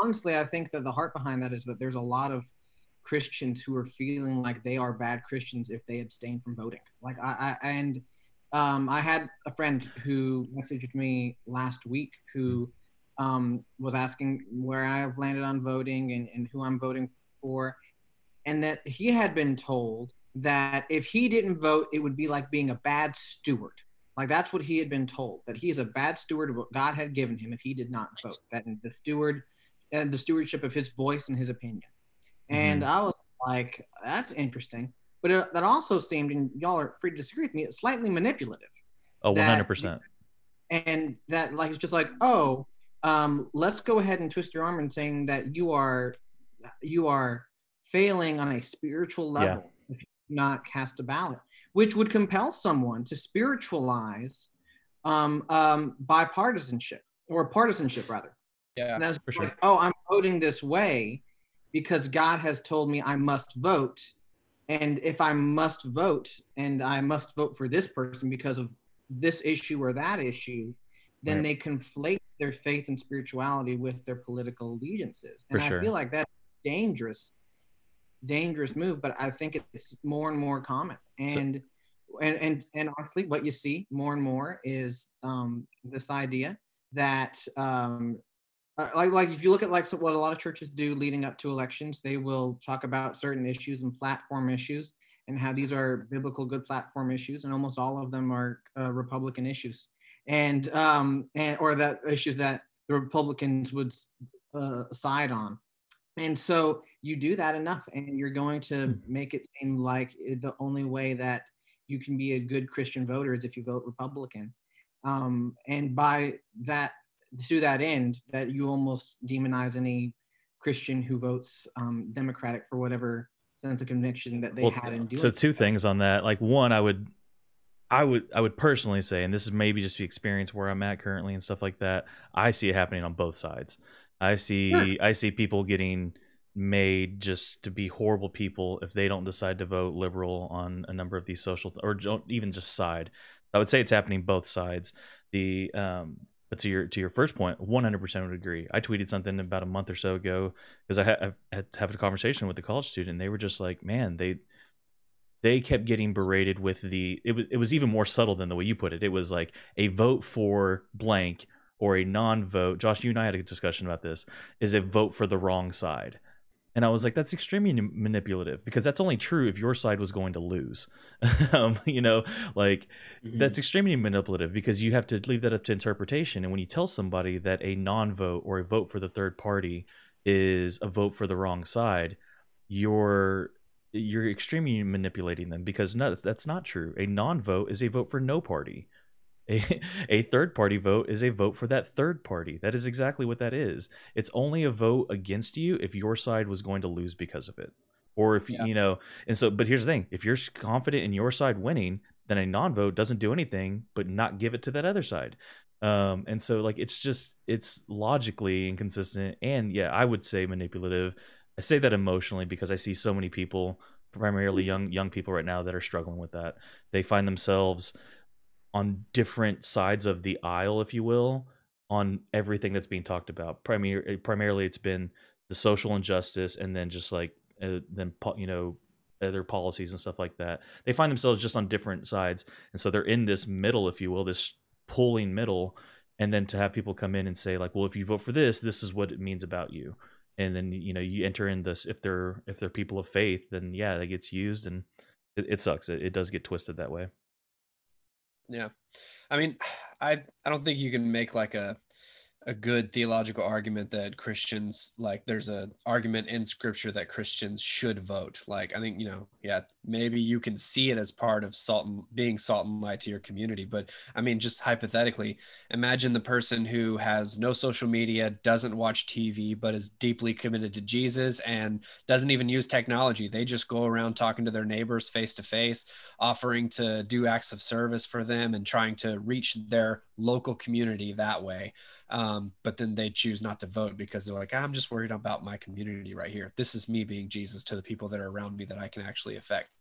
honestly, I think that the heart behind that is that there's a lot of Christians who are feeling like they are bad Christians if they abstain from voting. Like I had a friend who messaged me last week who was asking where I've landed on voting and who I'm voting for, and that he had been told that if he didn't vote, it would be like being a bad steward. Like, that's what he had been told, that he is a bad steward of what God had given him if he did not vote, that the stewardship of his voice and his opinion. And I was like, that's interesting. But that also seemed, and y'all are free to disagree with me, slightly manipulative. Oh, 100%. And that, like, it's just like, let's go ahead and twist your arm in saying that you are failing on a spiritual level if you do not cast a ballot, which would compel someone to spiritualize bipartisanship, or partisanship rather. Yeah, that's for sure. Like, I'm voting this way because God has told me I must vote. And if I must vote, and I must vote for this person because of this issue or that issue, then they conflate their faith and spirituality with their political allegiances. And I feel like that's dangerous move, but I think it's more and more common. And honestly, what you see more and more is this idea that like if you look at what a lot of churches do leading up to elections, they will talk about certain issues and platform issues and how these are biblical good platform issues, and almost all of them are Republican issues, and or that issues that the Republicans would side on. And so you do that enough, and you're going to make it seem like the only way that you can be a good Christian voter is if you vote Republican. And by that, to that end, that you almost demonize any Christian who votes Democratic for whatever sense of conviction that they had in doing. So two things on that. Like one, I would personally say, and this is maybe just the experience where I'm at currently and stuff like that, I see it happening on both sides. I see people getting made just to be horrible people if they don't decide to vote liberal on a number of these social or don't even just side. I would say it's happening both sides. But to your first point, 100% would agree. I tweeted something about a month or so ago because I had to have a conversation with the college student. And they were just like, man, they kept getting berated with it was even more subtle than the way you put it. It was like a vote for blank or a non-vote. Josh, you and I had a discussion about this, is a vote for the wrong side. And I was like, that's extremely manipulative, because that's only true if your side was going to lose. That's extremely manipulative, because you have to leave that up to interpretation. And when you tell somebody that a non-vote or a vote for the third party is a vote for the wrong side, you're extremely manipulating them, because no, that's not true. A non-vote is a vote for no party. A third party vote is a vote for that third party. That is exactly what that is. It's only a vote against you if your side was going to lose because of it. Or if, but here's the thing. If you're confident in your side winning, then a non-vote doesn't do anything but not give it to that other side. And so like, it's logically inconsistent. And yeah, I would say manipulative. I say that emotionally because I see so many people, primarily young people right now, that are struggling with that. They find themselves on different sides of the aisle, if you will, on everything that's being talked about. Primarily, it's been the social injustice, and then just like other policies and stuff like that. They find themselves just on different sides, and so they're in this middle, if you will, this pulling middle. And then to have people come in and say like, well, if you vote for this is what it means about you. And then you enter in this, if they're people of faith, then yeah, that gets used, and it sucks. It does get twisted that way. Yeah. I mean, I don't think you can make like a good theological argument that Christians, like there's an argument in scripture that Christians should vote. Like, I think, maybe you can see it as part of being salt and light to your community. But I mean, just hypothetically, imagine the person who has no social media, doesn't watch TV, but is deeply committed to Jesus and doesn't even use technology. They just go around talking to their neighbors face to face, offering to do acts of service for them and trying to reach their local community that way. But then they choose not to vote because they're like, I'm just worried about my community right here. This is me being Jesus to the people that are around me that I can actually affect.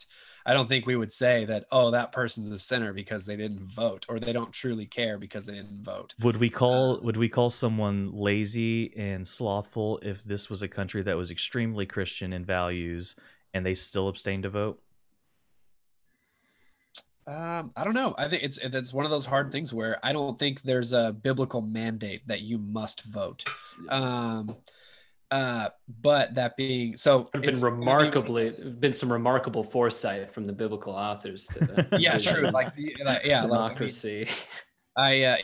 I don't think we would say that, oh, that person's a sinner because they didn't vote, or they don't truly care because they didn't vote. Would we call someone lazy and slothful if this was a country that was extremely Christian in values and they still abstained to vote? I don't know. I think it's one of those hard things where I don't think there's a biblical mandate that you must vote. But that being so, it's been some remarkable foresight from the biblical authors to yeah, true. democracy. I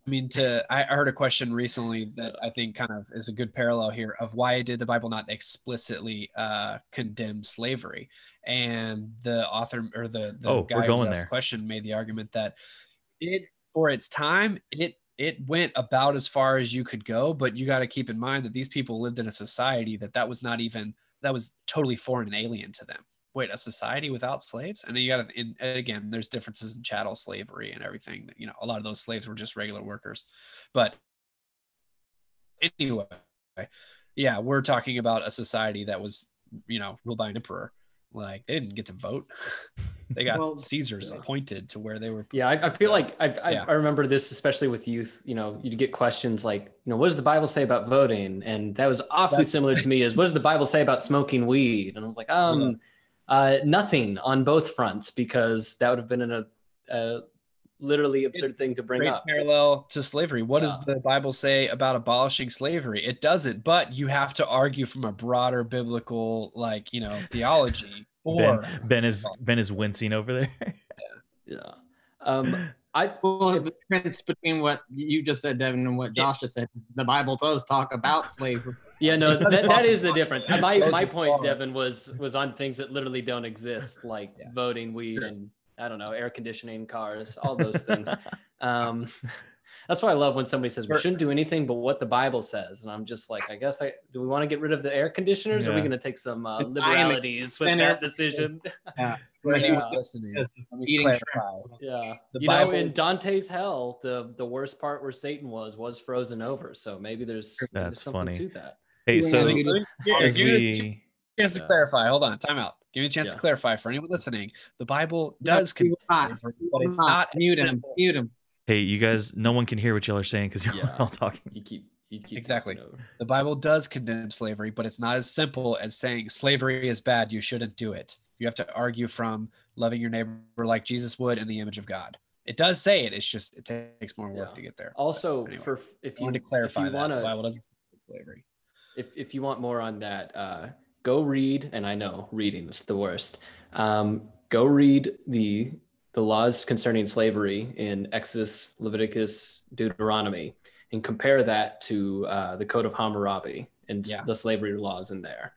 mean, I heard a question recently that I think kind of is a good parallel here of why did the Bible not explicitly condemn slavery? And the author, or the guy who asked the question, made the argument that for its time, it went about as far as you could go, but you got to keep in mind that these people lived in a society that was totally foreign and alien to them. Wait, a society without slaves? And then you got to, again, there's differences in chattel slavery and everything. A lot of those slaves were just regular workers. But anyway, yeah, we're talking about a society that was, ruled by an emperor. Like, they didn't get to vote. They got Caesars appointed to where they were. Yeah, I feel like I remember this, especially with youth. You'd get questions like, what does the Bible say about voting? And that was awfully similar to me as, what does the Bible say about smoking weed? And I was like, nothing on both fronts, because that would have been a literally absurd thing to bring up. Parallel to slavery. What does the Bible say about abolishing slavery? It doesn't, but you have to argue from a broader biblical, theology. Ben is wincing over there. Yeah. The difference between what you just said, Devin, and what Josh just said, the Bible does talk about slavery. Yeah, no, that is the difference. My point, Devin, was on things that literally don't exist, like voting, weed, and I don't know, air conditioning, cars, all those things. That's why I love when somebody says we shouldn't do anything but what the Bible says, and I'm just like, do we want to get rid of the air conditioners, or are we going to take some liberalities with that decision? Yeah. Eating clarify. Yeah. The you Bible, know, in Dante's hell, the worst part where Satan was frozen over. So maybe there's something to that. Hey, so as we chance to clarify. Hold on, time out. Give me a chance to clarify for anyone listening. The Bible does condemn slavery, but it's not mute him. Hey, you guys, no one can hear what y'all are saying because you're all talking. You keep exactly. The Bible does condemn slavery, but it's not as simple as saying slavery is bad, you shouldn't do it. You have to argue from loving your neighbor like Jesus would in the image of God. It does say it. It's just it takes more work to get there. Also, anyway, if you want to clarify that, the Bible doesn't say slavery. If you want more on that, go read. And I know reading is the worst. Go read the laws concerning slavery in Exodus, Leviticus, Deuteronomy, and compare that to the Code of Hammurabi and the slavery laws in there.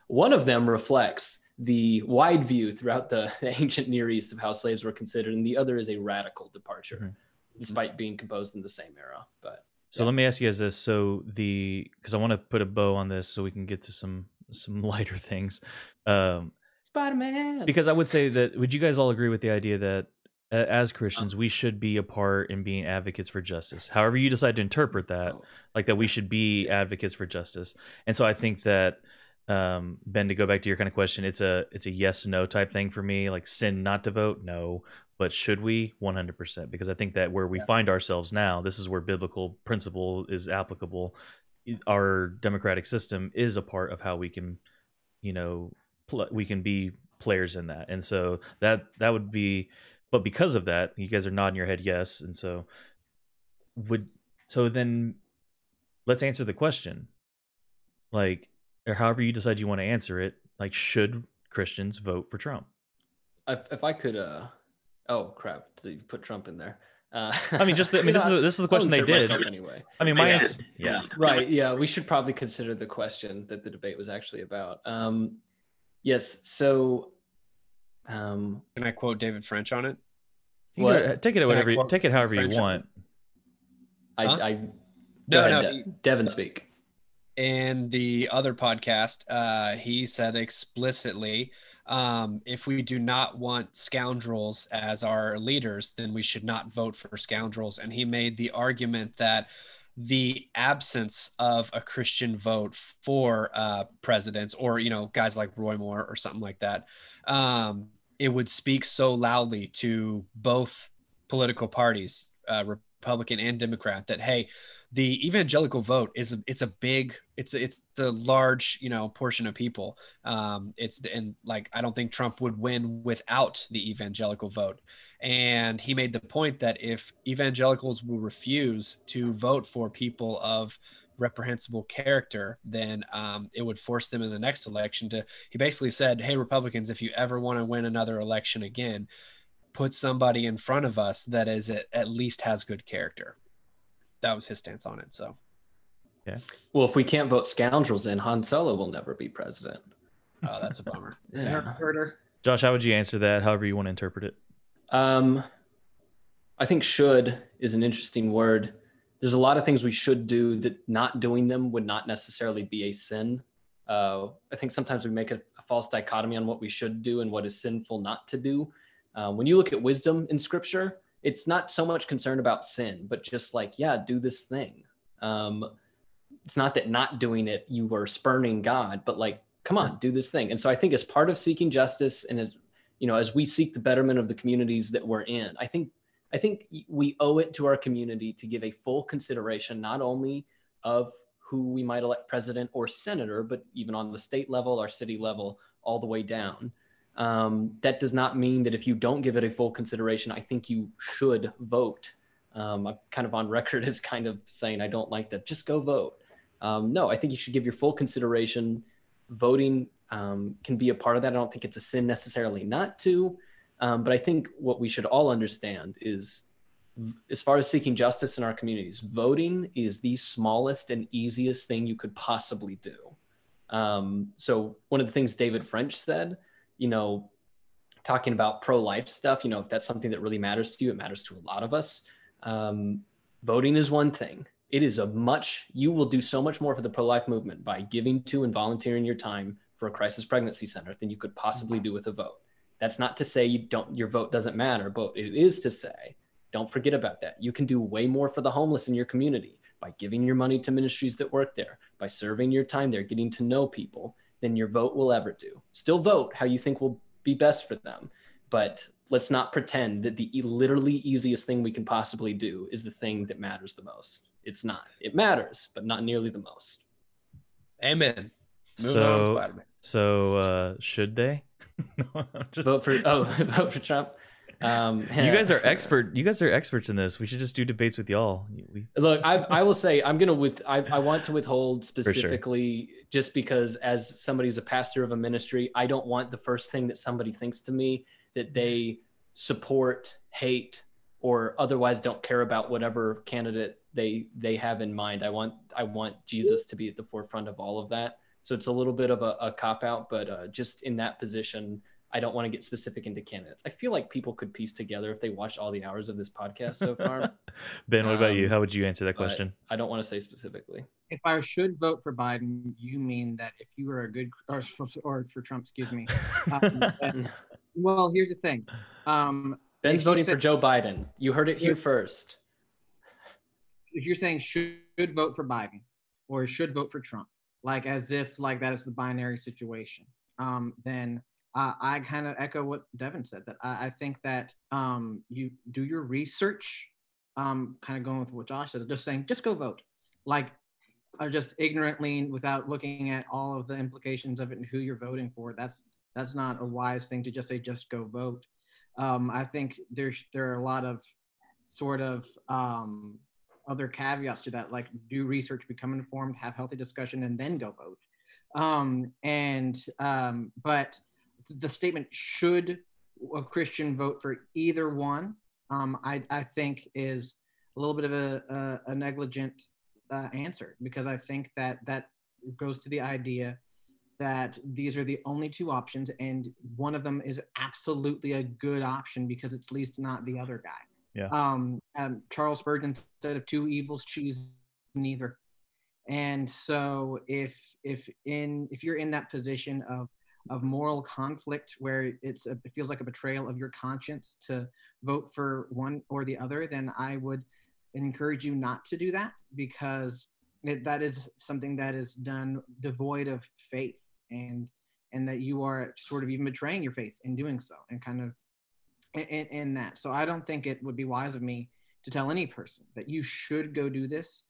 One of them reflects the wide view throughout the ancient Near East of how slaves were considered, and the other is a radical departure, despite being composed in the same era. But so let me ask you guys this: so because I want to put a bow on this, so we can get to some lighter things. Spider-Man. Because I would say that, would you guys all agree with the idea that as Christians, we should be a part in being advocates for justice? However you decide to interpret that, like that we should be advocates for justice. And so I think that, Ben, to go back to your kind of question, it's a yes, no type thing for me. Like, sin not to vote, no. But should we? 100%. Because I think that where we find ourselves now, this is where biblical principle is applicable. Our democratic system is a part of how we can, we can be players in that. And so that would be, but because of that, you guys are nodding your head yes. And so then let's answer the question. Like, or however you decide you want to answer it, like, should Christians vote for Trump? If I could, oh crap, did you put Trump in there? I mean, this is the question they did. Anyway. I mean, my answer, right. Yeah, we should probably consider the question that the debate was actually about. Yes. So, can I quote David French on it? Take it however you want. Devin speak. In the other podcast, he said explicitly, if we do not want scoundrels as our leaders, then we should not vote for scoundrels. And he made the argument that the absence of a Christian vote for presidents, or guys like Roy Moore or something like that, it would speak so loudly to both political parties, Republican and Democrat, that hey, the evangelical vote it's a large portion of people. I don't think Trump would win without the evangelical vote. And he made the point that if evangelicals will refuse to vote for people of reprehensible character, then it would force them in the next election to. He basically said, hey, Republicans, if you ever want to win another election again, put somebody in front of us that is at least has good character. That was his stance on it. So, yeah. Well, if we can't vote scoundrels in, Han Solo will never be president. Oh, that's a bummer. Josh, how would you answer that? However you want to interpret it. I think "should" is an interesting word. There's a lot of things we should do that not doing them would not necessarily be a sin. I think sometimes we make a false dichotomy on what we should do and what is sinful not to do. When you look at wisdom in Scripture, it's not so much concerned about sin, but just like, do this thing. It's not that not doing it, you were spurning God, but like, come on, do this thing. And so I think as part of seeking justice, and as we seek the betterment of the communities that we're in, I think we owe it to our community to give a full consideration, not only of who we might elect president or senator, but even on the state level, our city level, all the way down. That does not mean that if you don't give it a full consideration, I think you should vote. I'm kind of on record as kind of saying I don't like that. Just go vote. No, I think you should give your full consideration. Voting can be a part of that. I don't think it's a sin necessarily not to, but I think what we should all understand is, as far as seeking justice in our communities, voting is the smallest and easiest thing you could possibly do. So one of the things David French said, talking about pro-life stuff, if that's something that really matters to you, it matters to a lot of us. voting is one thing. It is you will do so much more for the pro-life movement by giving to and volunteering your time for a crisis pregnancy center than you could possibly do with a vote. That's not to say your vote doesn't matter, but it is to say, don't forget about that. You can do way more for the homeless in your community by giving your money to ministries that work there, by serving your time there, getting to know people, than your vote will ever do. Still vote how you think will be best for them. But let's not pretend that the literally easiest thing we can possibly do is the thing that matters the most. It's not. It matters, but not nearly the most. Amen. Moving on to Spider-Man. So should they? Vote for Trump. You guys are experts in this. We should just do debates with y'all. Look, I will say I want to withhold specifically just because as somebody who's a pastor of a ministry, I don't want the first thing that somebody thinks to me that they support, hate, or otherwise don't care about whatever candidate they have in mind. I want Jesus to be at the forefront of all of that. So it's a little bit of a cop-out, but just in that position, I don't want to get specific into candidates. I feel like people could piece together if they watched all the hours of this podcast so far. Ben, what about you? How would you answer that question? I don't want to say specifically. If I should vote for Biden, you mean that if you were a good, or for Trump, excuse me. Well, here's the thing. Ben's voting for Joe Biden. You heard it here first. If you're saying should vote for Biden or should vote for Trump, like as if like that is the binary situation, then I kind of echo what Devin said, that I think that you do your research, kind of going with what Josh said, just saying, just go vote. Like, just ignorantly without looking at all of the implications of it and who you're voting for. That's not a wise thing to just say, just go vote. I think there are a lot of sort of other caveats to that, like do research, become informed, have healthy discussion, and then go vote. But the statement, should a Christian vote for either one, I think is a little bit of a negligent answer, because I think that goes to the idea that these are the only two options, and one of them is absolutely a good option because it's at least not the other guy. Yeah. Charles Spurgeon said, "Of two evils, choose neither." And so if you're in that position of moral conflict where it feels like a betrayal of your conscience to vote for one or the other, then I would encourage you not to do that, because that is something that is done devoid of faith, and that you are sort of even betraying your faith in doing so, and kind of in that. So I don't think it would be wise of me to tell any person that you should go do this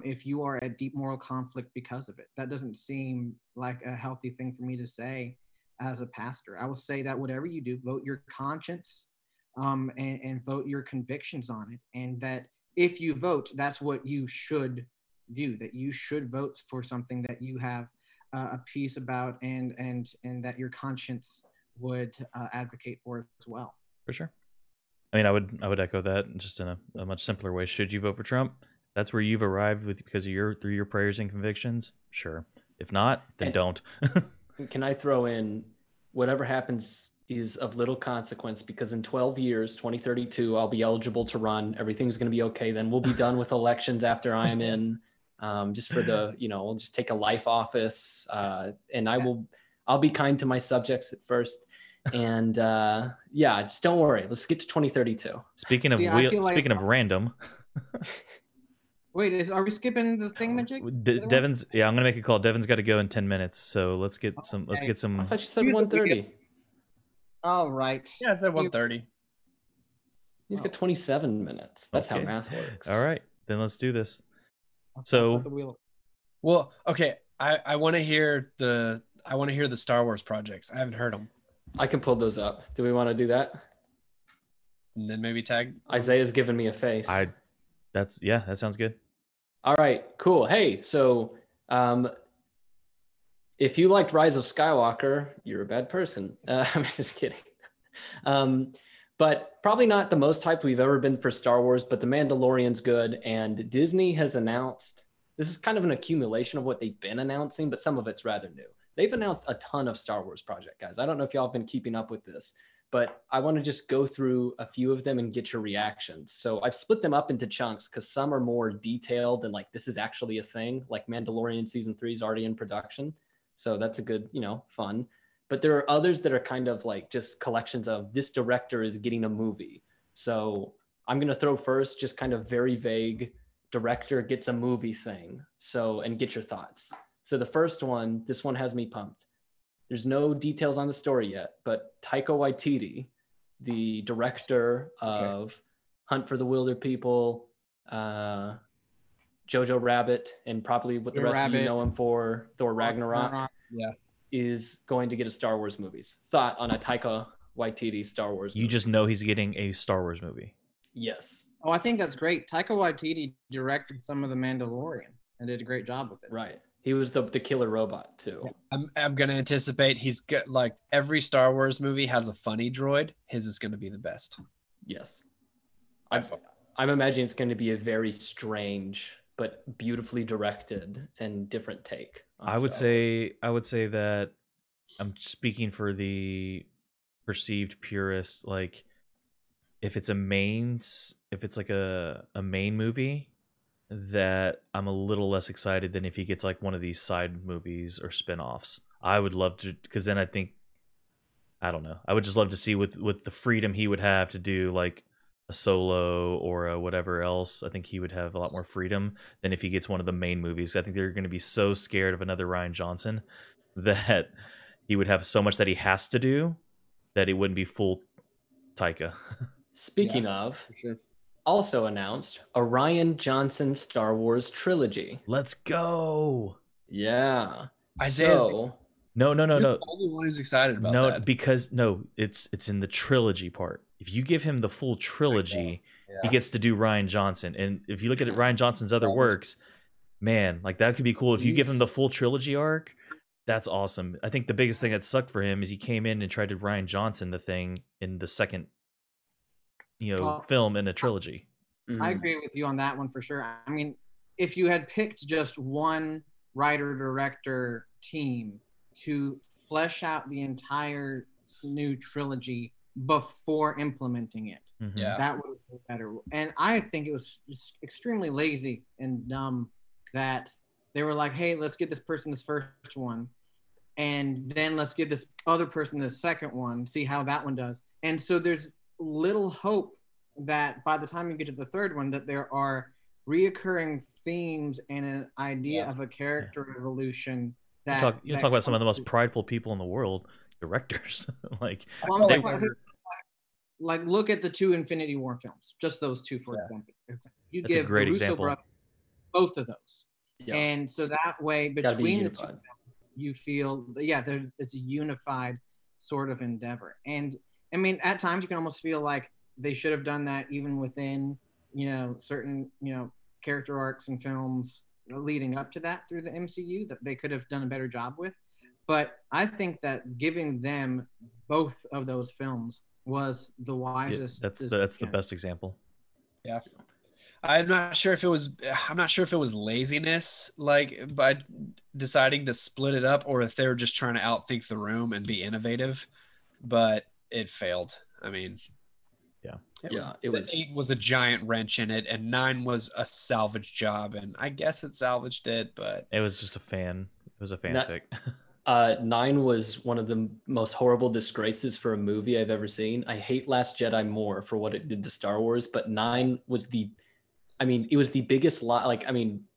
if you are at deep moral conflict because of it. That doesn't seem like a healthy thing for me to say as a pastor. I will say that whatever you do, vote your conscience and vote your convictions on it. And that if you vote, that's what you should do, that you should vote for something that you have a peace about and that your conscience would advocate for as well. For sure. I mean, I would echo that just in a much simpler way. Should you vote for Trump? That's where you've arrived because of through your prayers and convictions. Sure. If not, then don't. Can I throw in, whatever happens is of little consequence, because in 12 years, 2032, I'll be eligible to run. Everything's going to be okay. Then we'll be done with elections after I am in, just for we'll just take a life office, and I'll be kind to my subjects at first. And just don't worry. Let's get to 2032. Speaking of random. Wait, are we skipping the thingamajig? Devin's. Yeah, I'm gonna make a call. Devin's got to go in 10 minutes, so let's get some. I thought you said 1:30. All right. Yeah, I said 1:30. He's got 27 minutes. That's how math works. All right, then let's do this. So, well, okay. I want to hear the Star Wars projects. I haven't heard them. I can pull those up. Do we want to do that? And then maybe tag Isaiah's giving me a face. That sounds good. All right, cool. Hey, so if you liked Rise of Skywalker, you're a bad person. I'm just kidding. But probably not the most hyped we've ever been for Star Wars, but The Mandalorian's good. And Disney has announced, this is kind of an accumulation of what they've been announcing, but some of it's rather new. They've announced a ton of Star Wars project, guys. I don't know if y'all have been keeping up with this, but I want to just go through a few of them and get your reactions. So I've split them up into chunks because some are more detailed and like this is actually a thing. Like Mandalorian season 3 is already in production, so that's a good, fun. But there are others that are kind of like just collections of this director is getting a movie. So I'm gonna throw first just kind of very vague director gets a movie thing. So, and get your thoughts. So the first one, this one has me pumped. There's no details on the story yet, but Taika Waititi, the director of Hunt for the Wilder People, Jojo Rabbit, and probably what the rest of you know him for, Thor Ragnarok, is going to get a Star Wars movies. Thought on a Taika Waititi Star Wars movie. You just know he's getting a Star Wars movie. Yes. Oh, I think that's great. Taika Waititi directed some of The Mandalorian and did a great job with it. Right. He was the killer robot too. I'm gonna anticipate he's got like every Star Wars movie has a funny droid. His is gonna be the best. Yes. I'm imagining it's going to be a very strange but beautifully directed and different take. I would say that I'm speaking for the perceived purist. Like, if it's like a main movie, that I'm a little less excited than if he gets like one of these side movies or spin-offs. I would love to, because then I don't know. I would just love to see with the freedom he would have to do like a Solo or a whatever else. I think he would have a lot more freedom than if he gets one of the main movies. I think they're going to be so scared of another Rian Johnson that he would have so much that he has to do that it wouldn't be full Taika. Speaking of, also announced a Rian Johnson Star Wars trilogy. Let's go. Yeah. No. You're the only one who's excited about that. Because it's in the trilogy part. If you give him the full trilogy, he gets to do Rian Johnson. And if you look at Rian Johnson's other works, man, like that could be cool. If you give him the full trilogy arc, that's awesome. I think the biggest thing that sucked for him is he came in and tried to Rian Johnson the thing in the second, film in a trilogy. I agree with you on that one for sure. I mean, if you had picked just one writer-director team to flesh out the entire new trilogy before implementing it, that would have been better. And I think it was just extremely lazy and dumb that they were like, hey, let's get this person this first one, and then let's give this other person the second one, see how that one does. And so there's little hope that by the time you get to the third one, that there are reoccurring themes and an idea of a character evolution. That you talk about some of the most prideful people in the world, directors. Like look at the two Infinity War films, just those two, for example. You That's give a great the Russo example. brothers both of those, and so that way between the two, you feel it's a unified sort of endeavor. And I mean, at times you can almost feel like they should have done that even within certain character arcs and films leading up to that through the MCU that they could have done a better job with. But I think that giving them both of those films was the wisest. That's the best example. Yeah. I'm not sure if it was laziness, like by deciding to split it up, or if they were just trying to outthink the room and be innovative, but it failed. I mean, it was 8 was a giant wrench in it, and 9 was a salvage job, and I guess it salvaged it, but it was just a fanfic. 9 was one of the most horrible disgraces for a movie I've ever seen. I hate Last Jedi more for what it did to Star Wars, but 9 was it was the biggest lie.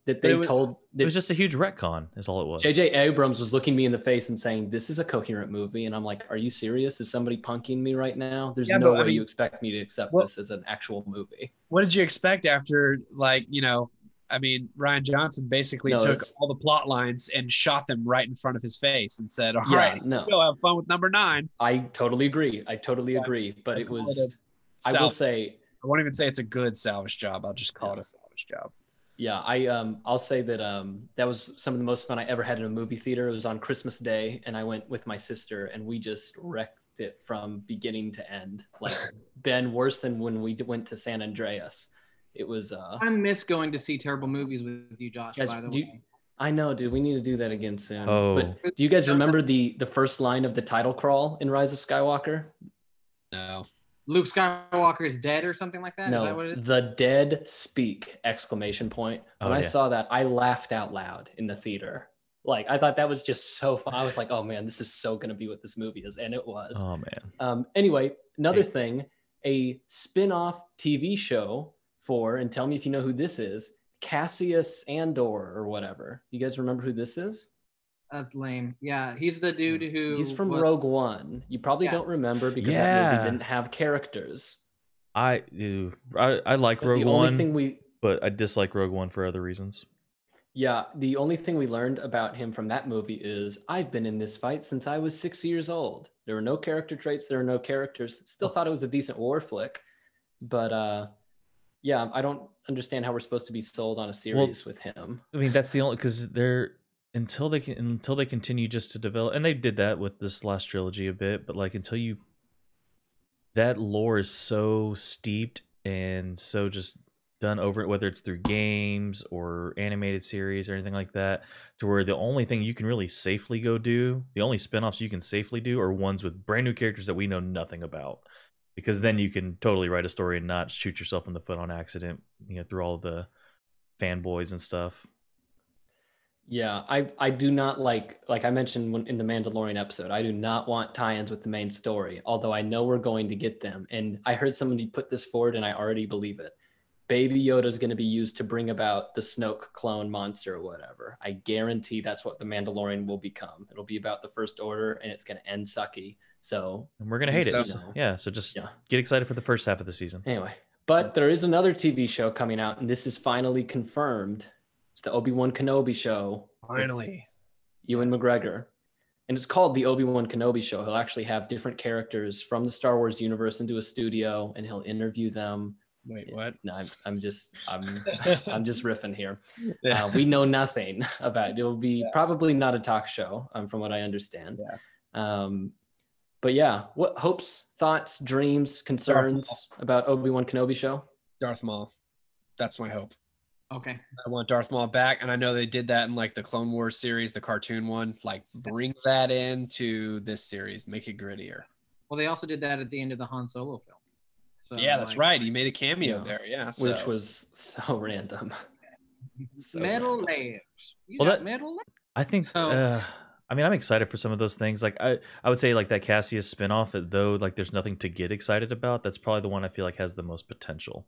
It was just a huge retcon, is all it was. J.J. Abrams was looking me in the face and saying, "This is a coherent movie," and I'm like, "Are you serious? Is somebody punking me right now? There's no way you expect me to accept this as an actual movie." What did you expect after, Rian Johnson basically took all the plot lines and shot them right in front of his face and said, "All right, go have fun with number 9." I totally agree. But it was. I will say. I won't even say it's a good salvage job. I'll just call it a salvage job. Yeah, I'll say that that was some of the most fun I ever had in a movie theater. It was on Christmas Day, and I went with my sister, and we just wrecked it from beginning to end. Like, Ben, worse than when we went to San Andreas. It was. I miss going to see terrible movies with you, Josh. Guys, by the way, I know, dude. We need to do that again soon. Oh. But do you guys remember the first line of the title crawl in Rise of Skywalker? No. Luke Skywalker is dead or something like that? No, Is that what it is? the dead speak! Exclamation point. When I saw that, I laughed out loud in the theater. Like, I thought that was just so fun. I was like, oh man, this is so going to be what this movie is. And it was. Oh man. Anyway, another thing, a spin-off TV show for, and tell me if you know who this is, Cassius Andor or whatever. You guys remember who this is? That's lame. Yeah, he's the dude who... He's from Rogue One. You probably don't remember because that movie didn't have characters. I like Rogue One, but I dislike Rogue One for other reasons. Yeah, the only thing we learned about him from that movie is I've been in this fight since I was 6 years old. There were no character traits. There were no characters. Still thought it was a decent war flick. But yeah, I don't understand how we're supposed to be sold on a series with him. I mean, that's the only, because they're, until they continue just to develop, and they did that with this last trilogy a bit, but like that lore is so steeped and so just done over it, whether it's through games or animated series or anything like that, to where the only thing you can really safely go do, the only spinoffs you can safely do are ones with brand new characters that we know nothing about, because then you can totally write a story and not shoot yourself in the foot on accident, through all the fanboys and stuff. Yeah, I do not like I mentioned in the Mandalorian episode, I do not want tie-ins with the main story, although I know we're going to get them. And I heard somebody put this forward and I already believe it. Baby Yoda is going to be used to bring about the Snoke clone monster or whatever. I guarantee that's what the Mandalorian will become. It'll be about the First Order and it's going to end sucky. So and we're going to hate it. So, yeah, so just get excited for the first half of the season. Anyway, but there is another TV show coming out, and this is finally confirmed. It's the Obi-Wan Kenobi show. Finally. Ewan McGregor. And it's called the Obi-Wan Kenobi show. He'll actually have different characters from the Star Wars universe into a studio, and he'll interview them. Wait, what? No, I'm just riffing here. We know nothing about it. It'll be probably not a talk show, from what I understand. Yeah. But yeah, what hopes, thoughts, dreams, concerns about Obi-Wan Kenobi show? Darth Maul. That's my hope. Okay. I want Darth Maul back, and I know they did that in like the Clone Wars series, the cartoon one. Like, bring that into this series, make it grittier. Well, they also did that at the end of the Han Solo film. So, yeah, that's right. He made a cameo there. Yeah, which was so random. Metal layers. Metal layers. I think. I mean, I'm excited for some of those things. Like I would say like that Cassius spinoff, though, like there's nothing to get excited about. That's probably the one I feel like has the most potential,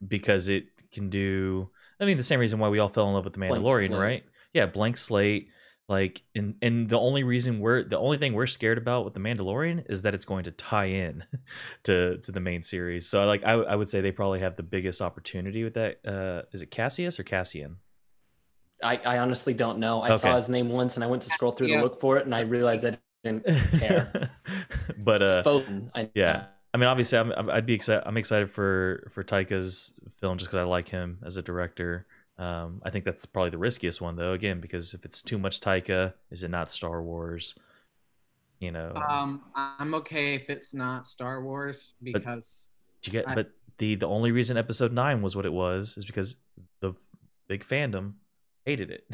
because it can do. I mean, the same reason why we all fell in love with the Mandalorian, right? Yeah, blank slate. Like, and the only thing we're scared about with the Mandalorian is that it's going to tie in to the main series. So like I would say they probably have the biggest opportunity with that. Is it Cassius or Cassian? I honestly don't know. I saw his name once and I went to scroll through to look for it and I realized that I didn't care. But it's Foden. Yeah. I mean, obviously, I'm excited for Taika's film just because I like him as a director. I think that's probably the riskiest one, though. Again, because if it's too much Taika, is it not Star Wars? I'm okay if it's not Star Wars because. But the only reason Episode 9 was what it was is because the big fandom hated it.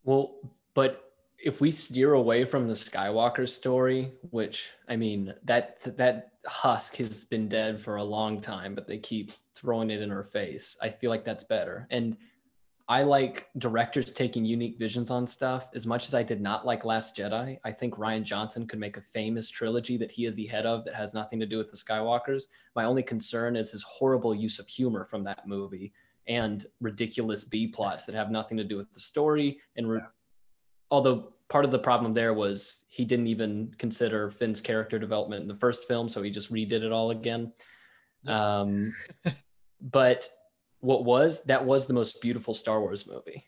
Well, but if we steer away from the Skywalker story, which I mean that husk has been dead for a long time, but they keep throwing it in her face. I feel like that's better. And I like directors taking unique visions on stuff. As much as I did not like Last Jedi, I think Rian Johnson could make a famous trilogy that he is the head of that has nothing to do with the Skywalkers. My only concern is his horrible use of humor from that movie and ridiculous B plots that have nothing to do with the story. And although part of the problem there was he didn't even consider Finn's character development in the first film, so he just redid it all again. But that was the most beautiful Star Wars movie.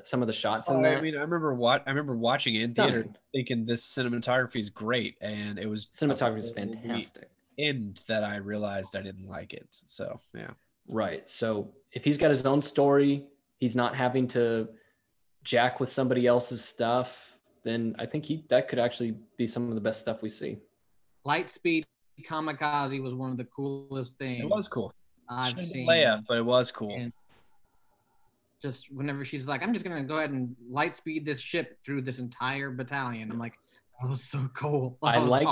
Some of the shots in that. I mean, I remember watching it in theater, thinking this cinematography is great, and it was cinematography is fantastic. And that I realized I didn't like it. So yeah. Right. So if he's got his own story, he's not having to jack with somebody else's stuff, then I think that could actually be some of the best stuff we see. Lightspeed Kamikaze was one of the coolest things. It was cool. I've seen Leia, but it was cool. And just whenever she's like, I'm just gonna go ahead and light speed this ship through this entire battalion. I'm like, that was so cool. I like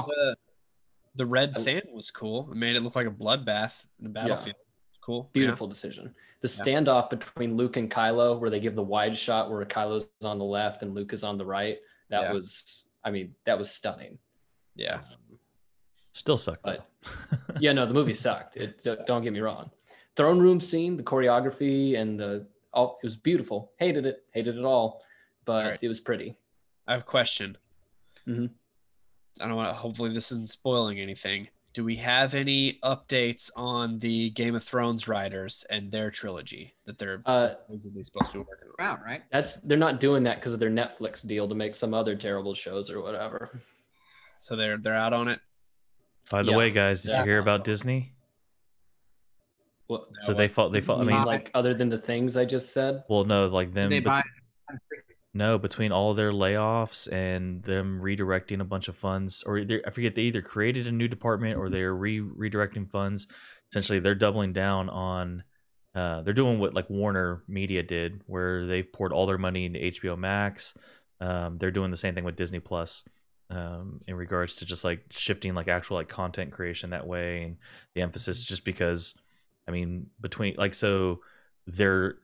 The red sand was cool. It made it look like a bloodbath in a battlefield. Cool. Beautiful decision. The standoff between Luke and Kylo, where they give the wide shot where Kylo's on the left and Luke is on the right. That was, I mean, that was stunning. Yeah. Still sucked. But yeah, no, the movie sucked. Don't get me wrong. Throne room scene, the choreography, and it was beautiful. Hated it all, but it was pretty. I have a question. Mm-hmm. I don't want to. Hopefully, this isn't spoiling anything. Do we have any updates on the Game of Thrones writers and their trilogy that they're supposedly supposed to be working on? Right. They're not doing that because of their Netflix deal to make some other terrible shows or whatever. So they're out on it. By the way, guys, did you hear about Disney? What? So they fought. I mean, like other than the things I just said. Well, no, like them. They buy. No, between all their layoffs and them redirecting a bunch of funds, or I forget, they either created a new department or they're redirecting funds. Essentially, they're doubling down on. They're doing what like Warner Media did, where they've poured all their money into HBO Max. They're doing the same thing with Disney Plus, in regards to just like shifting like actual like content creation that way, and the emphasis just because, I mean, between like so. They're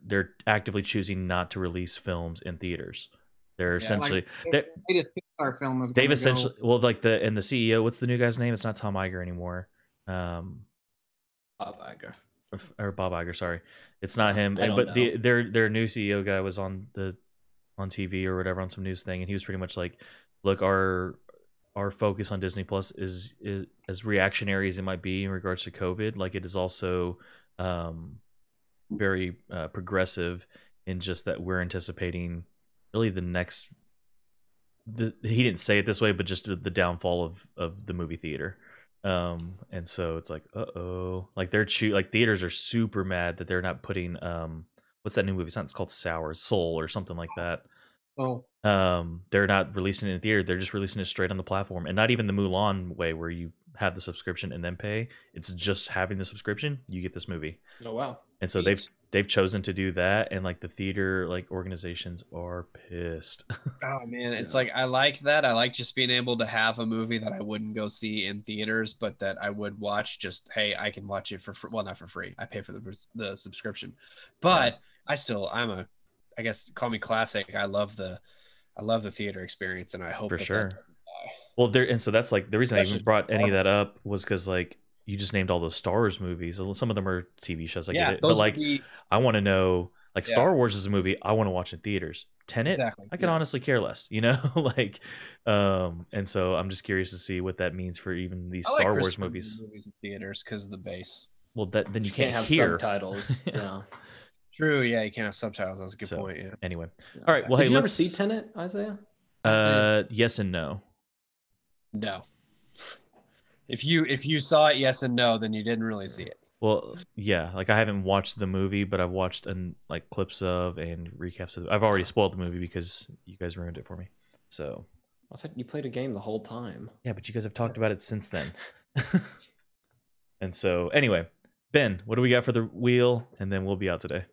actively choosing not to release films in theaters. They're essentially like, latest Pixar film was they've essentially like the CEO. What's the new guy's name? It's not Tom Iger anymore. Bob Iger or Bob Iger. Sorry, it's not him. But their new CEO guy was on TV or whatever on some news thing, and he was pretty much like, "Look, our focus on Disney Plus is as reactionary as it might be in regards to COVID. Like it is also." Very progressive in just that we're anticipating really the next he didn't say it this way, but just the downfall of the movie theater, and so it's like like like theaters are super mad that they're not putting what's that new movie, it's called Soul or something like that. They're not releasing it in theater, they're just releasing it straight on the platform, and not even the Mulan way where you have the subscription and then pay. It's just having the subscription, you get this movie. Oh wow. And so they've chosen to do that, and like the theater like organizations are pissed. Oh man, it's like I like that. I like just being able to have a movie that I wouldn't go see in theaters, but that I would watch. Just hey, I can watch it for free. Well, not for free. I pay for the subscription, but I guess call me classic. I love the theater experience, and I hope for sure. Well, so that's like the reason I even brought any of that up was because like. You just named all those Star Wars movies. Some of them are TV shows. I get it. But like, I want to know, like Star Wars is a movie I want to watch in theaters. Tenet, I can honestly care less, like, and so I'm just curious to see what that means for even these Star Wars movies in theaters because of the bass. Well, then you can't have hear subtitles. Yeah. True. Yeah, you can't have subtitles. That's a good point. Yeah. Anyway, all right. Well, Did you ever see Tenet, Isaiah? Yes and no. No. If you saw it, yes and no, then you didn't really see it. Well, yeah, like I haven't watched the movie, but I've watched like clips of and recaps of. I've already spoiled the movie because you guys ruined it for me. So I thought you played a game the whole time. Yeah, but you guys have talked about it since then. And so anyway, Ben, what do we got for the wheel? And then we'll be out today.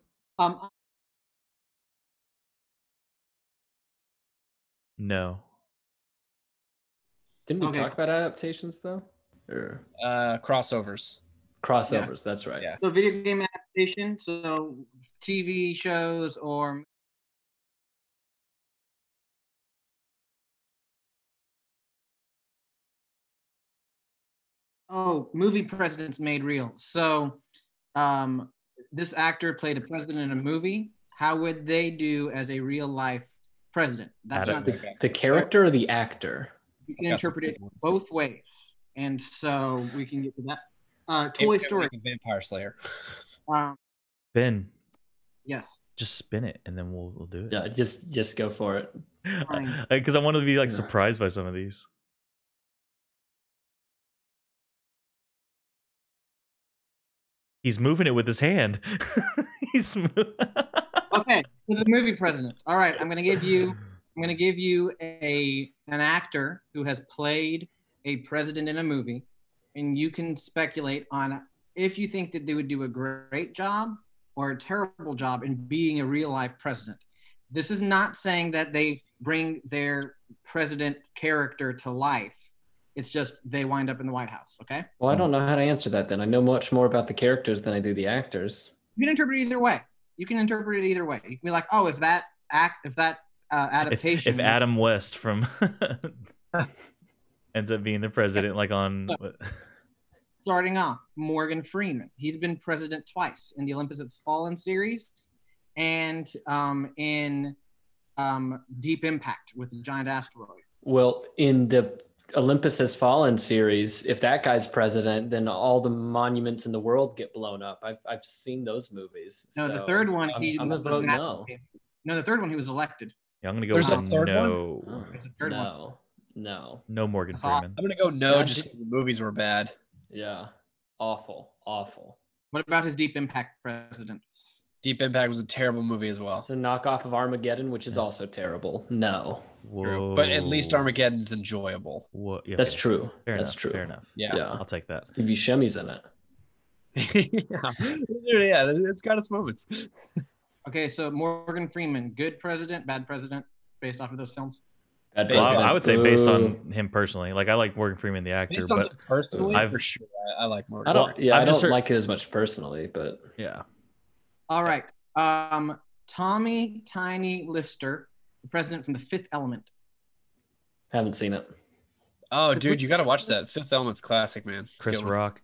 No. Didn't we talk about adaptations though? Or crossovers. Crossovers, that's right. Yeah. So video game adaptation, so TV shows or movie presidents made real. So this actor played a president in a movie. How would they do as a real life president? That's not the character or the actor. You can interpret it both ways. And so we can get to that. Toy Story. Vampire Slayer. Ben. Yes. Just spin it and then we'll do it. Yeah, just go for it. Because I want to be like surprised by some of these. He's moving it with his hand. Okay, so the movie presidents. All right, I'm gonna give you an actor who has played a president in a movie, and you can speculate on if you think that they would do a great job or a terrible job in being a real life president. This is not saying that they bring their president character to life. It's just they wind up in the White House. Okay. Well, I don't know how to answer that then. I know much more about the characters than I do the actors. You can interpret it either way. You can be like, oh, if that adaptation, if Adam West from ends up being the president, like on starting off, Morgan Freeman. He's been president twice in the Olympus Has Fallen series, and in Deep Impact with the giant asteroid. Well, in the Olympus Has Fallen series, if that guy's president, then all the monuments in the world get blown up. I've seen those movies. No, so the third one I'm gonna vote no. No, the third one he was elected. Yeah, I'm gonna go. There's a with third no. Oh, There's a third one. No. Morgan That's all. Freeman. I'm gonna go no, Yeah, just because the movies were bad. Yeah. Awful. What about his Deep Impact president? Deep Impact was a terrible movie as well. It's a knockoff of Armageddon, which is also terrible. No. Whoa. But at least Armageddon's enjoyable. Whoa. Yeah, That's okay. true. Fair That's enough. true. Fair enough. Yeah. I'll take that. Stevie Buscemi's in it. Yeah, it's got its moments. Okay, so Morgan Freeman, good president, bad president, based off of those films. Bad Based president. I would say based Boo. on him personally. Like I like Morgan Freeman, the actor, Based on but it personally, I've- for sure, I like Morgan. I don't. Freeman. Yeah, I've I just don't heard- like it as much personally, but yeah. All right. Tommy Tiny Lister, the president from The Fifth Element. haven't seen it. Oh, dude, you got to watch that. Fifth Element's classic, man. It's a Chris good one. Rock.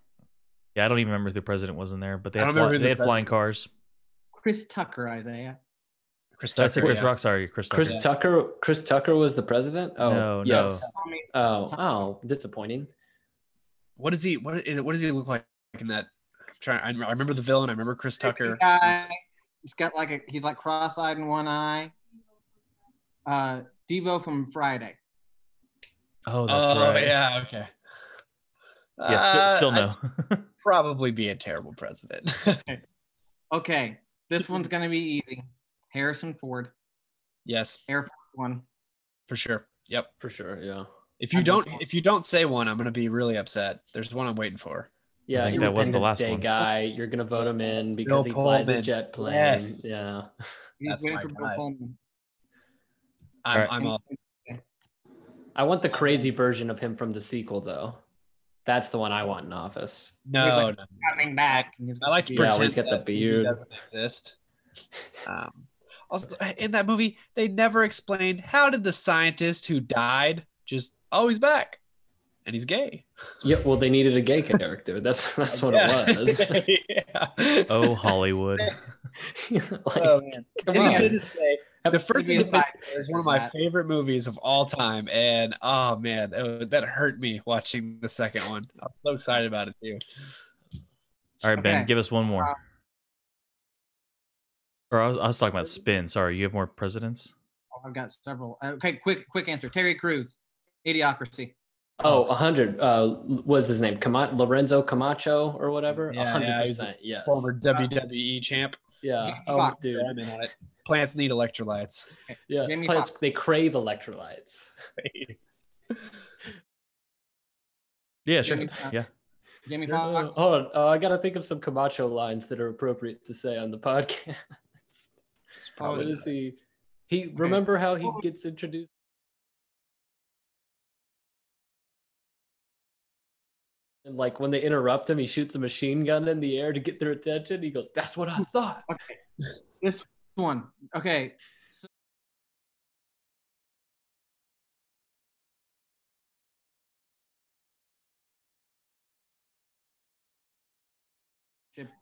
Yeah, I don't even remember who the president was in there, but they I had, don't remember who they the had flying president cars. Chris Tucker, Isaiah. Chris Did I say Tucker, Chris yeah. Rock? Sorry, Chris Tucker. Chris Tucker was the president. Oh, No, yes. Tommy, Oh, disappointing. What does he look like in that? I remember the villain. I remember Chris Tucker. guy. He's got he's like cross-eyed in one eye. Devo from Friday. Oh, that's right. Yeah, okay. Yeah, still I'd no. probably be a terrible president. Okay, this one's gonna be easy. Harrison Ford, Yes, Air Force One. for sure. Yep. For sure. Yeah. If you don't say one, I'm gonna be really upset. There's one I'm waiting for. Yeah. think that was the Independence last Day one. guy. You're gonna vote him in Yes, because Bill he flies a Pullman. jet plane. Yes. Yeah. He's That's waiting my for Bill guy. Pullman. I'm all. I want the crazy version of him from the sequel, though. That's the one I want in office. No, no. Coming back. I like to Yeah, pretend he's got the that movie beard. doesn't exist. Also, in that movie, they never explained how did the scientist who died just he's back, and he's gay. Yeah. Well, they needed a gay character. That's what it was. Yeah. Oh, Hollywood. Like, Man. come on. Independence Day. The first Independence Independence Day Day is one of my favorite movies of all time, and oh man, that hurt me watching the second one. I'm so excited about it too. All right, Ben, Okay. give us one more. Or I was talking about spin. Sorry, you have more presidents? I've got several. Okay, quick answer. Terry Crews, Idiocracy. Oh, 100. Was his name Lorenzo Camacho or whatever? Yeah, 100%. Yes. Former WWE champ. Yeah. Jamie Oh, Foxx. dude. I'm in on it. Plants need electrolytes. Yeah. Jamie Plants, Foxx. they crave electrolytes. Yeah, sure. Jamie Foxx. Yeah. Jamie Foxx. Hold on. I got to think of some Camacho lines that are appropriate to say on the podcast. It's What probably is he? Remember how he gets introduced? And like when they interrupt him, he shoots a machine gun in the air to get their attention. He goes, "That's what I thought." Okay, this one. Okay, so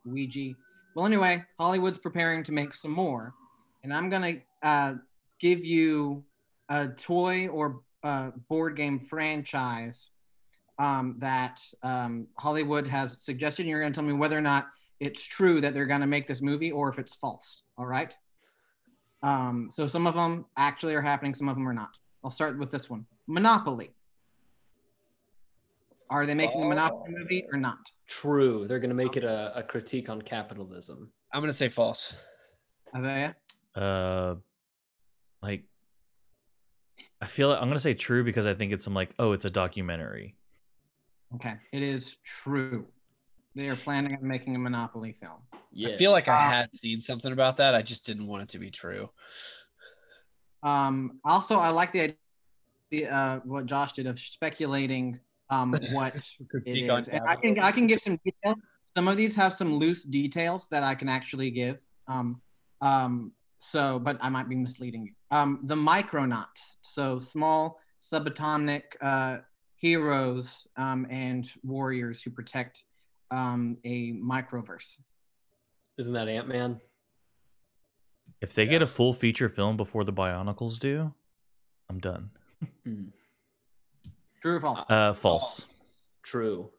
Ouija. Well, anyway, Hollywood's preparing to make some more, and I'm gonna give you a toy or board game franchise that Hollywood has suggested. And you're gonna tell me whether or not it's true that they're gonna make this movie or if it's false. All right. So some of them actually are happening, some of them are not. I'll start with this one. Monopoly. Are they making a Monopoly movie or not? True. They're going to make it a critique on capitalism. I'm gonna say false. Isaiah? Like, I feel I'm gonna say true because I think it's it's a documentary. Okay, it is true. They are planning on making a Monopoly film. Yeah. I feel like I had seen something about that. I just didn't want it to be true. Also, I like the idea what Josh did of speculating what it Critique on is. And Taboo. I can give some details. Some of these have some loose details that I can actually give. But I might be misleading you. The Micronauts, so small subatomic heroes and warriors who protect a microverse. Isn't that Ant-Man? If they get a full feature film before the Bionicles do, I'm done. True or false? False. True.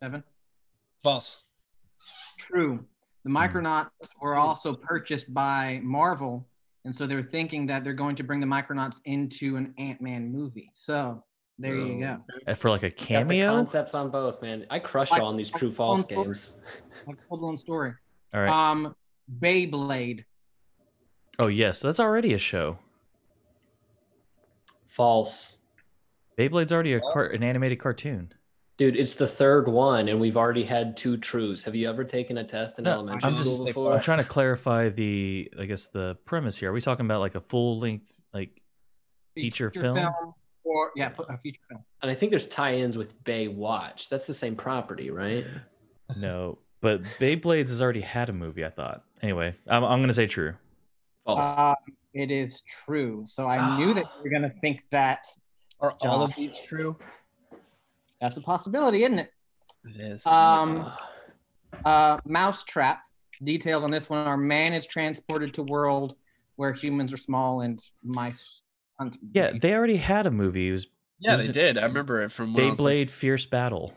Evan? False. True. The Micronauts were also purchased by Marvel, and so they're thinking that they're going to bring the Micronauts into an Ant-Man movie. So there you go. For like a That's the cameo? concepts on both, man. I crush y'all on these true false games. Like a full-blown story. All right. Beyblade. Oh, yes. That's already a show. False. Beyblade's already an animated cartoon. Dude, it's the third one, and we've already had 2 trues. Have you ever taken a test in elementary school before? I'm trying to clarify the premise here. Are we talking about like a full-length feature film? Or a feature film. And I think there's tie-ins with Baywatch. That's the same property, right? No, but Beyblades has already had a movie, I thought. Anyway, I'm going to say true. False. It is true. So I knew that you were going to think that. Are all of these true? That's a possibility, isn't it? It is. Mousetrap. Details on this one are: man is transported to world where humans are small and mice hunt. Yeah, they already had a movie. They did. I remember it from Beyblade Fierce Battle.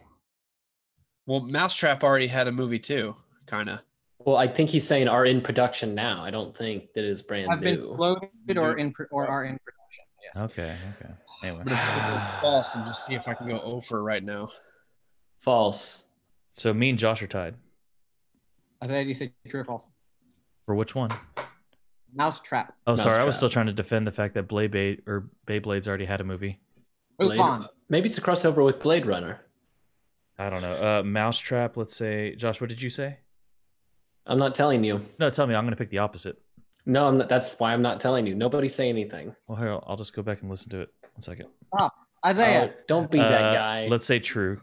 Well, Mousetrap already had a movie too, kind of. Well, I think he's saying are in production now. I don't think that is brand Have new. been floated or are in production. Yes. Okay. Anyway. I'm going to stick with false and just see if I can go over right now. False. So me and Josh are tied. You said true or false? For which one? Mousetrap. Oh, sorry. Mousetrap. I was still trying to defend the fact that Beyblade's already had a movie. Move on. Maybe it's a crossover with Blade Runner. I don't know. Mousetrap, let's say. Josh, what did you say? I'm not telling you. No, tell me. I'm going to pick the opposite. No, I'm not. That's why I'm not telling you. Nobody say anything. Well, here, I'll just go back and listen to it. 1 second. Stop. Isaiah. Don't be that guy. Let's say true.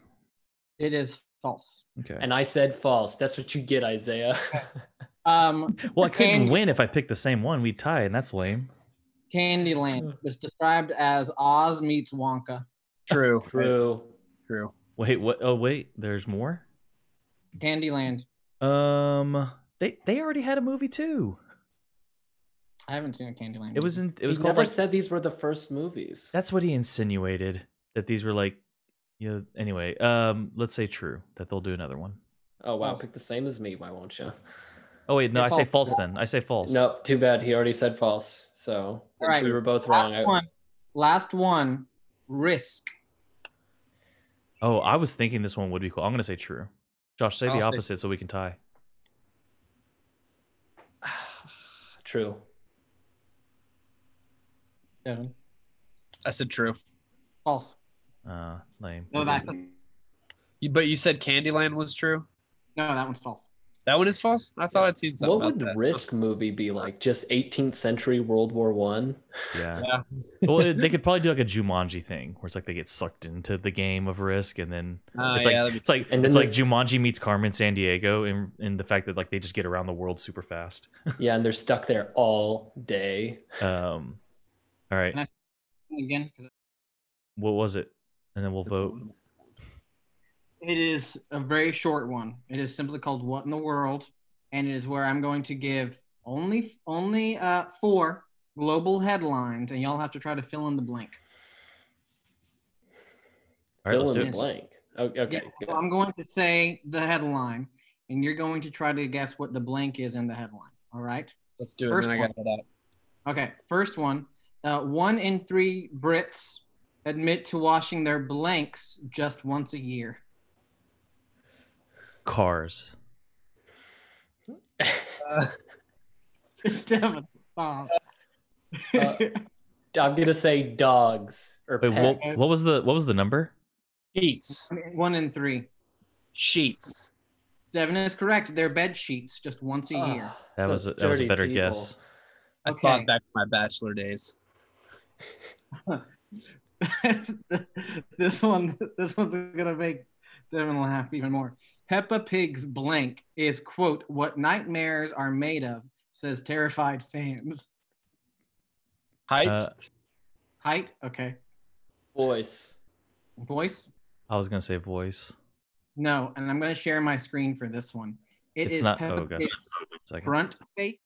It is false. Okay. And I said false. That's what you get, Isaiah. Well, I couldn't win if I picked the same one. We'd tie, and that's lame. Candyland was described as Oz meets Wonka. True. True. Wait, what? Oh, wait. There's more? Candyland. They already had a movie too. I haven't seen a Candyland. It was He called never said these were the first movies. That's what he insinuated, that these were like, anyway, let's say true, that they'll do another one. Oh wow, False. pick the same as me. Why won't you? Oh wait, no, I say false. false then. I say false. No, too bad. He already said false. So All right. we were both wrong. Last one. Risk. Oh, I was thinking this one would be cool. I'm gonna say true. Josh, say I'll the say- opposite so we can tie. True. Devin. I said true. False. Lame. No, But you said Candyland was true? No, that one's false. That one is false? I thought I'd seen something What about would that. Risk movie be like? Just 18th century World War One? Yeah. Well, they could probably do like a Jumanji thing, where it's like they get sucked into the game of Risk, and then it's like Jumanji meets Carmen Sandiego, in the fact that like they just get around the world super fast. Yeah, and they're stuck there all day. All right. Again, What was it? And then we'll vote. it is a very short one. It is simply called "What in the World," and it is where I'm going to give only 4 global headlines, and y'all have to try to fill in the blank. All right, let's do Fill in it. the blank. Okay. Yeah, so I'm going to say the headline, and you're going to try to guess what the blank is in the headline. All right? Let's do it. First Then I got that out. Okay, first one. 1 in 3 Brits admit to washing their blanks just once a year. Cars. Devin, stop. I'm gonna say dogs or Wait, pets. what was the number? Sheets. 1 in 3. Sheets. Devin is correct. They're bed sheets just once a year. That was Those a dirty better people. guess. I Okay. thought back to my bachelor days. this one's gonna make Devin laugh even more. Peppa Pig's blank is, quote, what nightmares are made of, says terrified fans. Height. Height, okay. Voice. Voice? I was gonna say voice. No, and I'm gonna share my screen for this one. It's is not. Peppa Oh, gosh. Pig's Second. front face.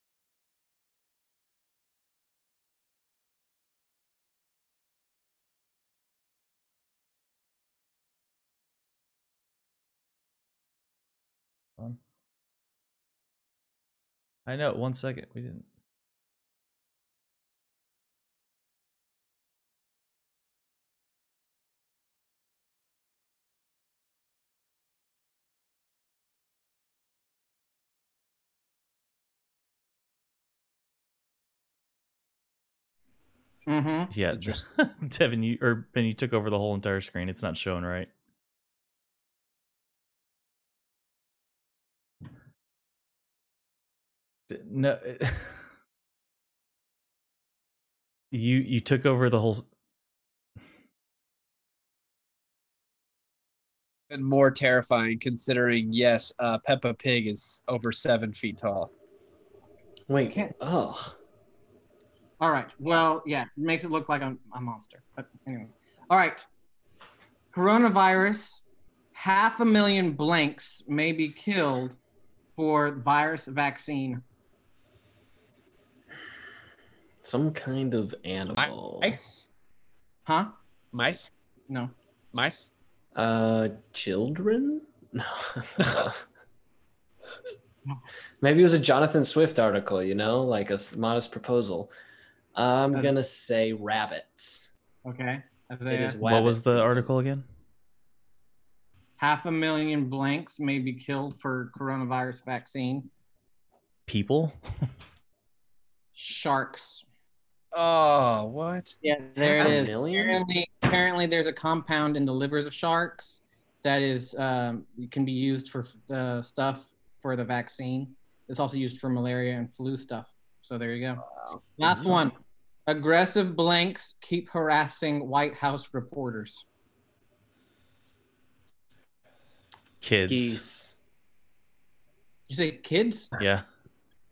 I know. 1 second. We didn't. Mm-hmm. Yeah, Devin, Ben, you took over the whole entire screen. It's not showing right. No, you took over the whole. And more terrifying considering, yes, Peppa Pig is over 7 feet tall. Wait. Can't. Oh. All right. Well, yeah, it makes it look like I'm a monster. But anyway. All right. Coronavirus, 500,000 blanks may be killed for virus vaccine. Some kind of animal. Mice? Huh? Mice? No. Mice? Children? No. Maybe it was a Jonathan Swift article, you know, like a modest proposal. I'm gonna say rabbits. Okay. It is What was the season. article again? 500,000 blanks may be killed for coronavirus vaccine. People? Sharks. Oh, what? Yeah, there it is. 500,000? Apparently, there's a compound in the livers of sharks that is can be used for the stuff for the vaccine. It's also used for malaria and flu stuff. So there you go. Wow. Last one. Aggressive blanks keep harassing White House reporters. Kids. Geese. You say kids? Yeah.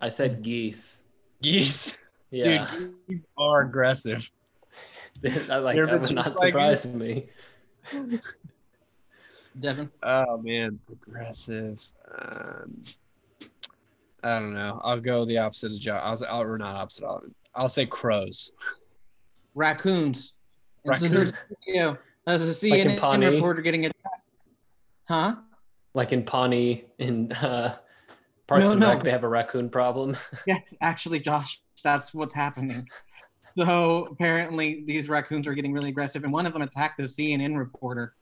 I said geese. Geese. Yeah. Dude, you are aggressive. that They're would not surprise me. Devin? Oh, man. Aggressive. I don't know. I'll go the opposite of John. Or not opposite. I'll say crows. Raccoons. And Raccoon. so there's a Like in CNN Pawnee? reporter getting attacked. Huh? Like in Pawnee in Parks and Rec, they have a raccoon problem. Yes, actually, Josh, that's what's happening. So apparently these raccoons are getting really aggressive, and one of them attacked a CNN reporter.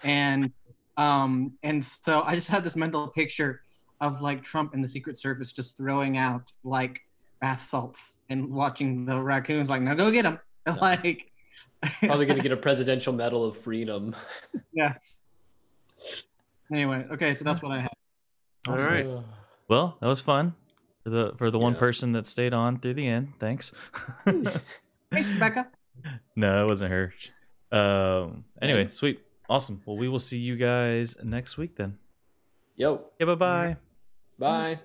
And so I just had this mental picture of like Trump and the Secret Service just throwing out like bath salts and watching the raccoons like, now go get them. No. Like Probably going to get a Presidential Medal of Freedom. Yes. Anyway, okay, so that's what I had. All right. Well, that was fun for the one Yeah. person that stayed on through the end. Thanks. Thanks, Rebecca. No, it wasn't her. Anyway, Thanks. sweet. Awesome. Well, we will see you guys next week then. Yo. Yeah, bye-bye. Bye.